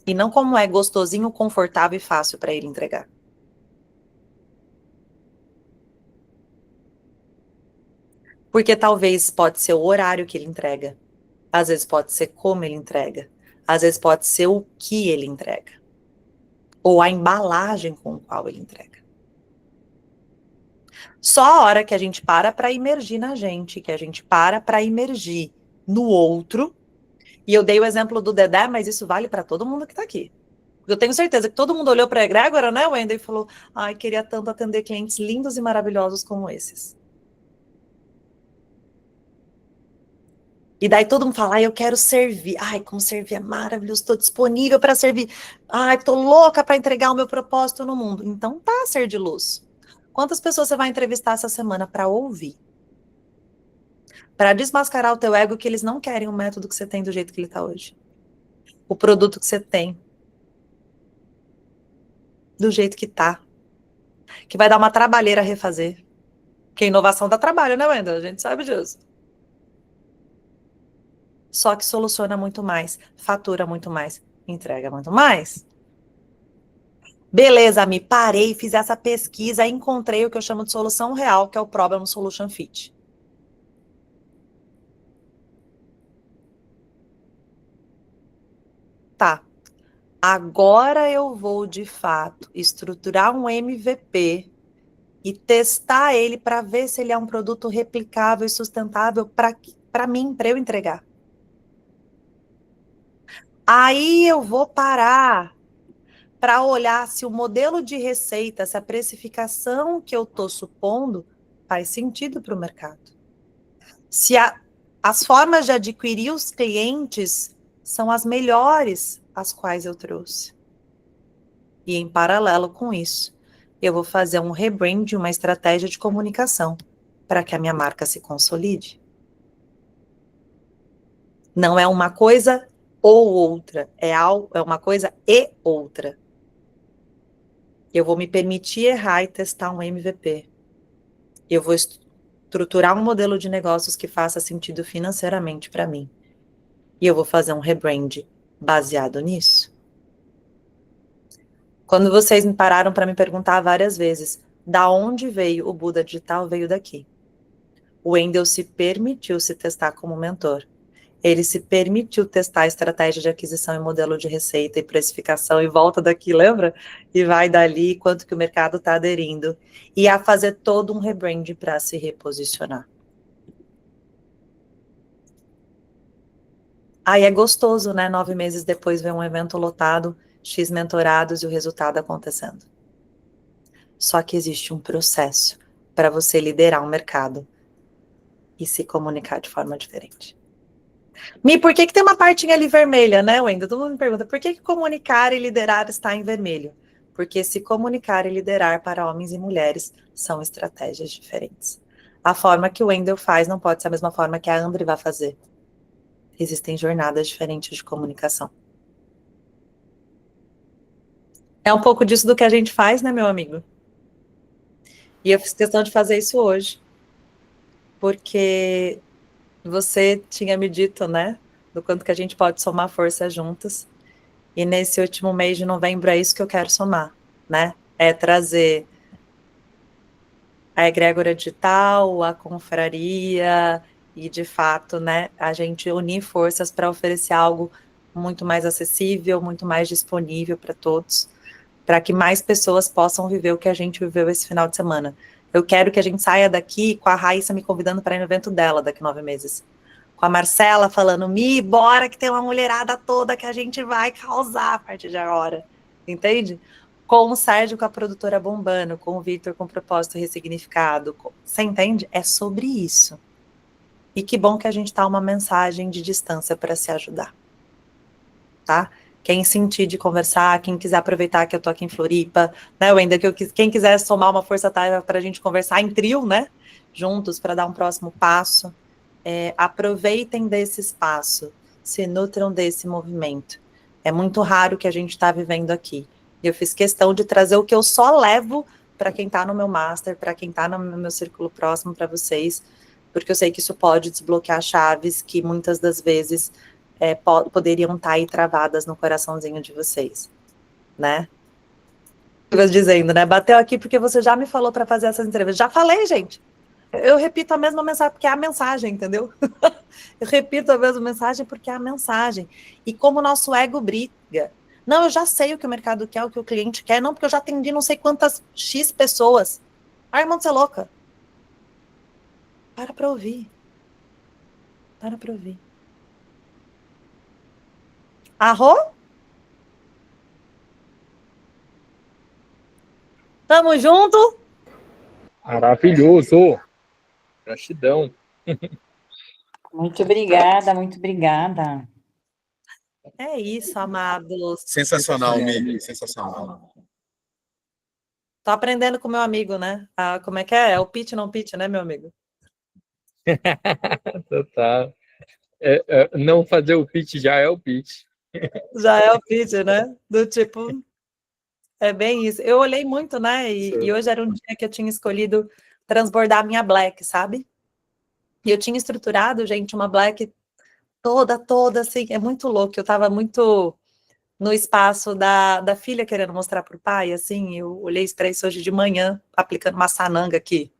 E não como é gostosinho, confortável e fácil para ele entregar. Porque talvez pode ser o horário que ele entrega, às vezes pode ser como ele entrega, às vezes pode ser o que ele entrega, ou a embalagem com a qual ele entrega. Só a hora que a gente para imergir na gente, que a gente para imergir no outro. E eu dei o exemplo do Dedé, mas isso vale para todo mundo que está aqui. Eu tenho certeza que todo mundo olhou para a egrégora, né, Wendel, e falou: ai, queria tanto atender clientes lindos e maravilhosos como esses. E daí todo mundo fala: ai, eu quero servir. Ai, como servir é maravilhoso, estou disponível para servir. Ai, estou louca para entregar o meu propósito no mundo. Então tá, ser de luz. Quantas pessoas você vai entrevistar essa semana para ouvir? Para desmascarar o teu ego, que eles não querem o método que você tem do jeito que ele está hoje. O produto que você tem. Do jeito que tá. Que vai dar uma trabalheira a refazer. Porque inovação dá trabalho, né, Wendel? A gente sabe disso. Só que soluciona muito mais, fatura muito mais, entrega muito mais. Beleza, me parei, fiz essa pesquisa, encontrei o que eu chamo de solução real, que é o Problem Solution Fit. Tá. Agora eu vou, de fato, estruturar um MVP e testar ele para ver se ele é um produto replicável e sustentável para mim, para eu entregar. Aí eu vou parar para olhar se o modelo de receita, se a precificação que eu estou supondo faz sentido para o mercado. Se as formas de adquirir os clientes são as melhores as quais eu trouxe. E em paralelo com isso, eu vou fazer um rebrand, uma estratégia de comunicação para que a minha marca se consolide. Não é uma coisa ou outra, é uma coisa e outra. Eu vou me permitir errar e testar um MVP. Eu vou estruturar um modelo de negócios que faça sentido financeiramente para mim. E eu vou fazer um rebrand baseado nisso. Quando vocês me pararam para me perguntar várias vezes, da onde veio o Buda Digital, veio daqui. O Wendel se permitiu se testar como mentor. Ele se permitiu testar a estratégia de aquisição e modelo de receita e precificação e volta daqui, lembra? E vai dali quanto que o mercado está aderindo. E a fazer todo um rebrand para se reposicionar. Aí é gostoso, né? 9 meses depois ver um evento lotado, X mentorados e o resultado acontecendo. Só que existe um processo para você liderar um mercado e se comunicar de forma diferente. Por que tem uma partinha ali vermelha, né, Wendel? Todo mundo me pergunta, por que comunicar e liderar está em vermelho? Porque se comunicar e liderar para homens e mulheres são estratégias diferentes. A forma que o Wendel faz não pode ser a mesma forma que a André vai fazer. Existem jornadas diferentes de comunicação. É um pouco disso do que a gente faz, né, meu amigo? E eu fiz questão de fazer isso hoje. Porque você tinha me dito, né, do quanto que a gente pode somar forças juntas. E nesse último mês de novembro é isso que eu quero somar, né? É trazer a egrégora digital, a confraria e, de fato, né, a gente unir forças para oferecer algo muito mais acessível, muito mais disponível para todos, para que mais pessoas possam viver o que a gente viveu esse final de semana. Eu quero que a gente saia daqui com a Raíssa me convidando para ir no evento dela daqui 9 meses. Com a Marcela falando, bora que tem uma mulherada toda que a gente vai causar a partir de agora. Entende? com o Sérgio com a produtora bombando, com o Victor com propósito ressignificado. Você entende? É sobre isso. E que bom que a gente tá uma mensagem de distância para se ajudar. Tá? Quem sentir de conversar, quem quiser aproveitar que eu tô aqui em Floripa, né, Wender, quem quiser somar uma força-tarefa para a gente conversar em trio, né, juntos, para dar um próximo passo, aproveitem desse espaço, se nutram desse movimento. É muito raro o que a gente está vivendo aqui. Eu fiz questão de trazer o que eu só levo para quem está no meu master, para quem está no meu círculo próximo, para vocês, porque eu sei que isso pode desbloquear chaves que muitas das vezes poderiam estar aí travadas no coraçãozinho de vocês, né? Dizendo, né? Bateu aqui porque você já me falou para fazer essas entrevistas. Já falei, gente. Eu repito a mesma mensagem porque é a mensagem, entendeu? Eu repito a mesma mensagem porque é a mensagem. E como o nosso ego briga. Não, eu já sei o que o mercado quer, o que o cliente quer. Não, porque eu já atendi não sei quantas X pessoas. Ah, irmão, você é louca. Para ouvir. Para ouvir. Arro? Tamo junto? Maravilhoso! Gratidão. Muito obrigada, muito obrigada. É isso, amados. Sensacional, Mi, sensacional. Tô aprendendo com meu amigo, né? Como é que é? É o pitch, não pitch, né, meu amigo? Total. Não fazer o pitch já é o pitch. Já é o pitch, né? Do tipo, é bem isso. Eu olhei muito, né? E hoje era um dia que eu tinha escolhido transbordar a minha black, sabe? E eu tinha estruturado, gente, uma black toda, assim, é muito louco. Eu tava muito no espaço da filha querendo mostrar pro pai, assim, eu olhei para isso hoje de manhã, aplicando uma sananga aqui.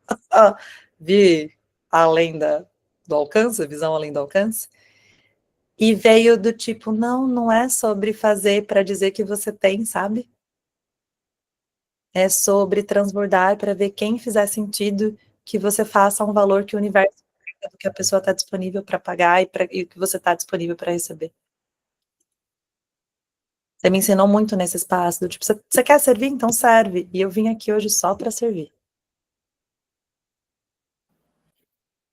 Vi além do alcance, visão além do alcance. E veio do tipo, não é sobre fazer para dizer que você tem, sabe? É sobre transbordar para ver quem fizer sentido que você faça um valor que o universo que a pessoa está disponível para pagar e que você está disponível para receber. Você me ensinou muito nesse espaço, do tipo, você quer servir? Então serve. E eu vim aqui hoje só para servir.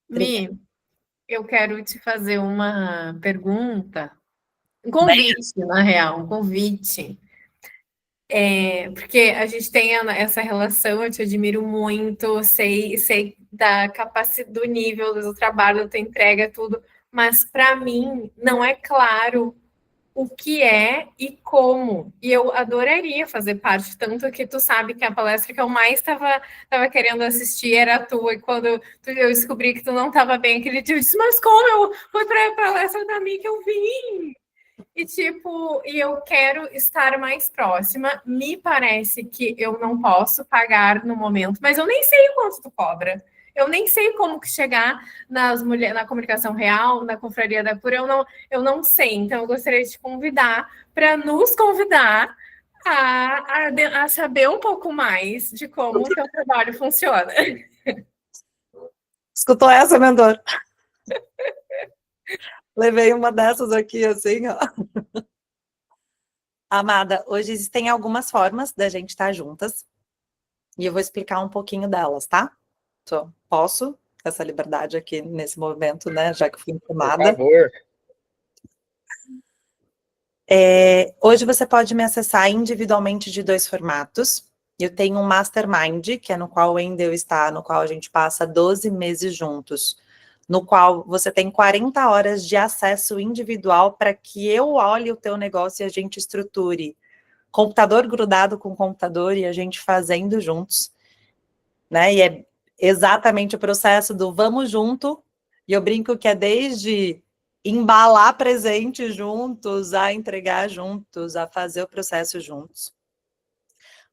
Mi, eu quero te fazer uma pergunta, um convite, na real, um convite. Porque a gente tem essa relação, eu te admiro muito, sei da capacidade, do nível do trabalho, da tua entrega, tudo, mas para mim não é claro o que é e como. E eu adoraria fazer parte, tanto que tu sabe que a palestra que eu mais estava querendo assistir era a tua, e quando eu descobri que tu não estava bem aquele dia, eu disse, mas como eu fui para a palestra da Mi que eu vim? E tipo, eu quero estar mais próxima. Me parece que eu não posso pagar no momento, mas eu nem sei quanto tu cobra. Eu nem sei como que chegar na comunicação real, na confraria da cura, eu não sei. Então, eu gostaria de te convidar para nos convidar a saber um pouco mais de como o teu trabalho funciona. Escutou essa, mentor? Levei uma dessas aqui, assim, ó. Amada, hoje existem algumas formas da gente estar juntas. E eu vou explicar um pouquinho delas, tá? Posso? Essa liberdade aqui nesse momento, né? Já que fui informada. Por favor. Hoje você pode me acessar individualmente de 2 formatos. Eu tenho um Mastermind, que é no qual o Wendel está, no qual a gente passa 12 meses juntos, no qual você tem 40 horas de acesso individual para que eu olhe o teu negócio e a gente estruture. Computador grudado com computador e a gente fazendo juntos, né? E é exatamente o processo do vamos junto, e eu brinco que é desde embalar presente juntos, a entregar juntos, a fazer o processo juntos.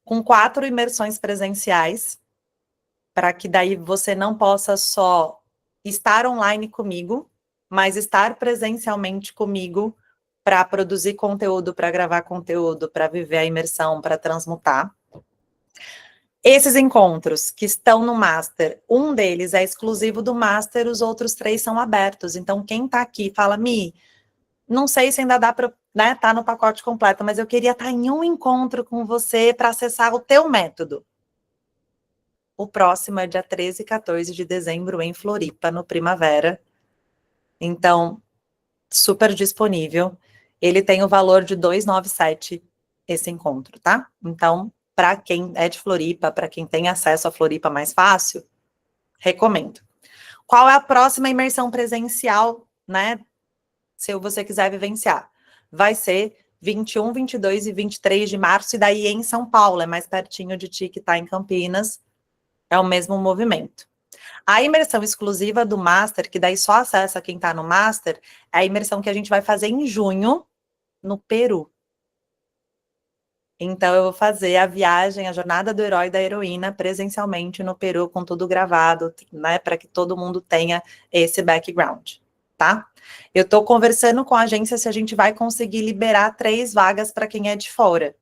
Com 4 imersões presenciais, para que daí você não possa só estar online comigo, mas estar presencialmente comigo para produzir conteúdo, para gravar conteúdo, para viver a imersão, para transmutar. Esses encontros que estão no Master, um deles é exclusivo do Master, os outros 3 são abertos. Então, quem está aqui fala, Mi, não sei se ainda dá para né, tá no pacote completo, mas eu queria estar em um encontro com você para acessar o teu método. O próximo é dia 13 e 14 de dezembro em Floripa, no Primavera. Então, super disponível. Ele tem o valor de 297 esse encontro, tá? Então, para quem é de Floripa, para quem tem acesso a Floripa mais fácil, recomendo. Qual é a próxima imersão presencial, né? Se você quiser vivenciar. Vai ser 21, 22 e 23 de março, e daí em São Paulo, é mais pertinho de ti que está em Campinas, é o mesmo movimento. A imersão exclusiva do Master, que daí só acessa quem está no Master, é a imersão que a gente vai fazer em junho, no Peru. Então, eu vou fazer a viagem, a jornada do herói e da heroína presencialmente no Peru, com tudo gravado, né, para que todo mundo tenha esse background, tá? Eu estou conversando com a agência se a gente vai conseguir liberar 3 vagas para quem é de fora.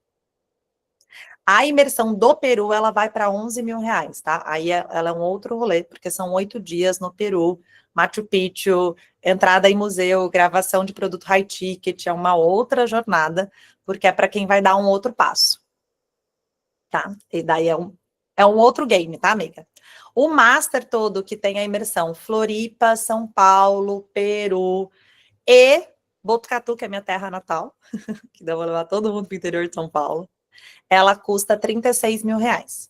A imersão do Peru, ela vai para 11 mil reais, tá? Aí ela é um outro rolê, porque são 8 dias no Peru, Machu Picchu, entrada em museu, gravação de produto high ticket, é uma outra jornada, porque é para quem vai dar um outro passo, tá? E daí é um outro game, tá, amiga? O Master todo, que tem a imersão Floripa, São Paulo, Peru e Botucatu, que é minha terra natal, que daí eu vou levar todo mundo para o interior de São Paulo, ela custa 36 mil reais.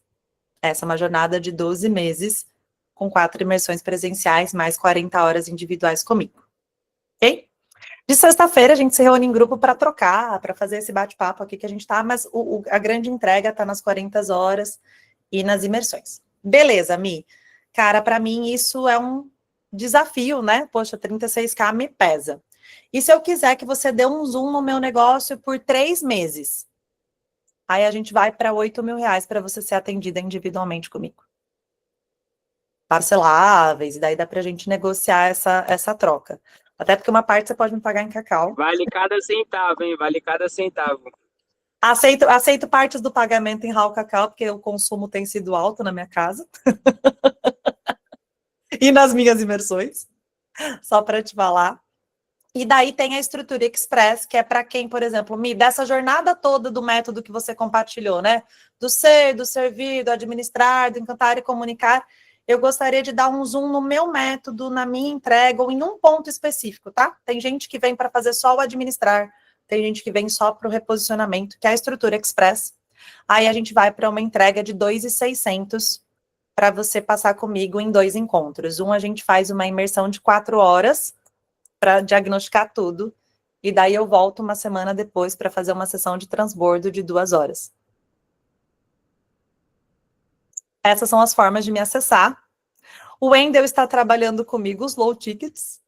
Essa é uma jornada de 12 meses, com 4 imersões presenciais, mais 40 horas individuais comigo. Ok? De sexta-feira, a gente se reúne em grupo para trocar, para fazer esse bate-papo aqui que a gente tá, mas a grande entrega está nas 40 horas e nas imersões. Beleza, Mi. Cara, para mim isso é um desafio, né? Poxa, 36K me pesa. E se eu quiser que você dê um zoom no meu negócio por 3 meses? Aí a gente vai para 8 mil reais para você ser atendida individualmente comigo. Parceláveis, e daí dá para a gente negociar essa troca. Até porque uma parte você pode me pagar em cacau. Vale cada centavo, hein? Vale cada centavo. Aceito partes do pagamento em Raw Cacau, porque o consumo tem sido alto na minha casa. E nas minhas imersões. Só para te falar. E daí tem a estrutura Express, que é para quem, por exemplo, dessa jornada toda do método que você compartilhou, né? Do ser, do servir, do administrar, do encantar e comunicar. Eu gostaria de dar um zoom no meu método, na minha entrega, ou em um ponto específico, tá? Tem gente que vem para fazer só o administrar, tem gente que vem só para o reposicionamento, que é a estrutura Express. Aí a gente vai para uma entrega de 2.600 para você passar comigo em 2 encontros. A gente faz uma imersão de 4 horas para diagnosticar tudo, e daí eu volto uma semana depois para fazer uma sessão de transbordo de 2 horas. Essas são as formas de me acessar. O Wendel está trabalhando comigo os low tickets,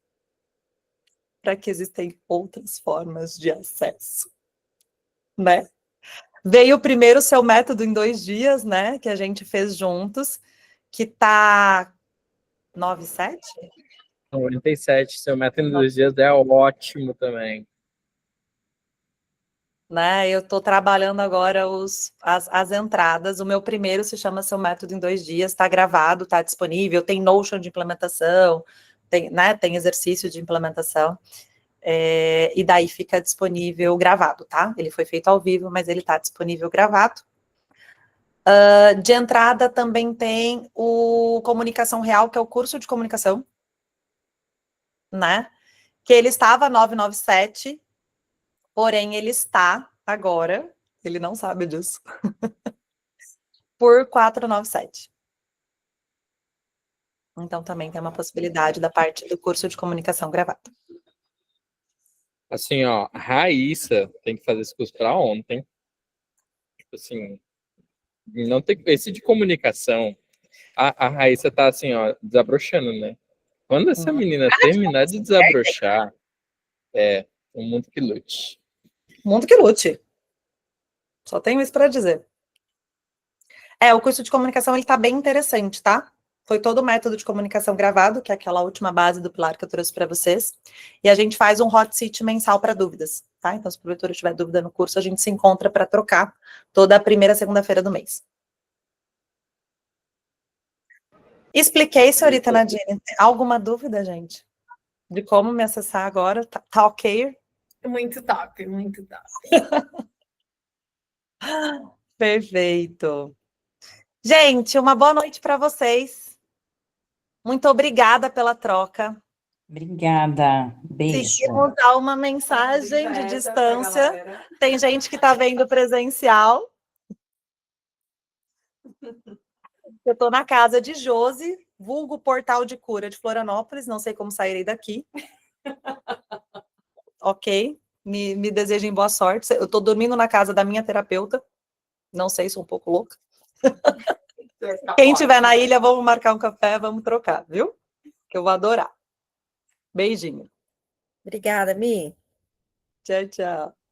para que existem outras formas de acesso, né? Veio primeiro o seu método em 2 dias, né, que a gente fez juntos, que tá 97? 97, seu método em 2 dias é ótimo também. Né, eu estou trabalhando agora as entradas. O meu primeiro se chama Seu Método em 2 Dias, está gravado, está disponível, tem Notion de implementação, tem, né, tem exercício de implementação, e daí fica disponível gravado, tá? Ele foi feito ao vivo, mas ele está disponível gravado. De entrada também tem o Comunicação Real, que é o curso de comunicação, né? Que ele estava 997, porém ele está agora, ele não sabe disso, por 497. Então também tem uma possibilidade da parte do curso de comunicação gravado. Assim, ó, a Raíssa tem que fazer esse curso para ontem. Tipo assim, não tem esse de comunicação. A Raíssa tá assim, ó, desabrochando, né? Quando essa menina terminar de desabrochar, o mundo que lute. Mundo que lute. Só tenho isso para dizer. O curso de comunicação, ele tá bem interessante, tá? Foi todo o método de comunicação gravado, que é aquela última base do pilar que eu trouxe para vocês. E a gente faz um hot seat mensal para dúvidas, tá? Então, se o professor tiver dúvida no curso, a gente se encontra para trocar toda a primeira segunda-feira do mês. Expliquei, senhorita Nadine. Alguma dúvida, gente? De como me acessar agora? Tá ok? Muito top, muito top. Perfeito. Gente, uma boa noite para vocês. Muito obrigada pela troca. Obrigada. Beijo. Seguimos a uma mensagem de distância. Tem gente que está vendo presencial. Eu estou na casa de Josi, vulgo Portal de Cura de Florianópolis. Não sei como sairei daqui. Ok. Me desejem boa sorte. Eu estou dormindo na casa da minha terapeuta. Não sei, sou um pouco louca. Quem estiver na ilha, vamos marcar um café, vamos trocar, viu? Que eu vou adorar. Beijinho. Obrigada, Mi. Tchau, tchau.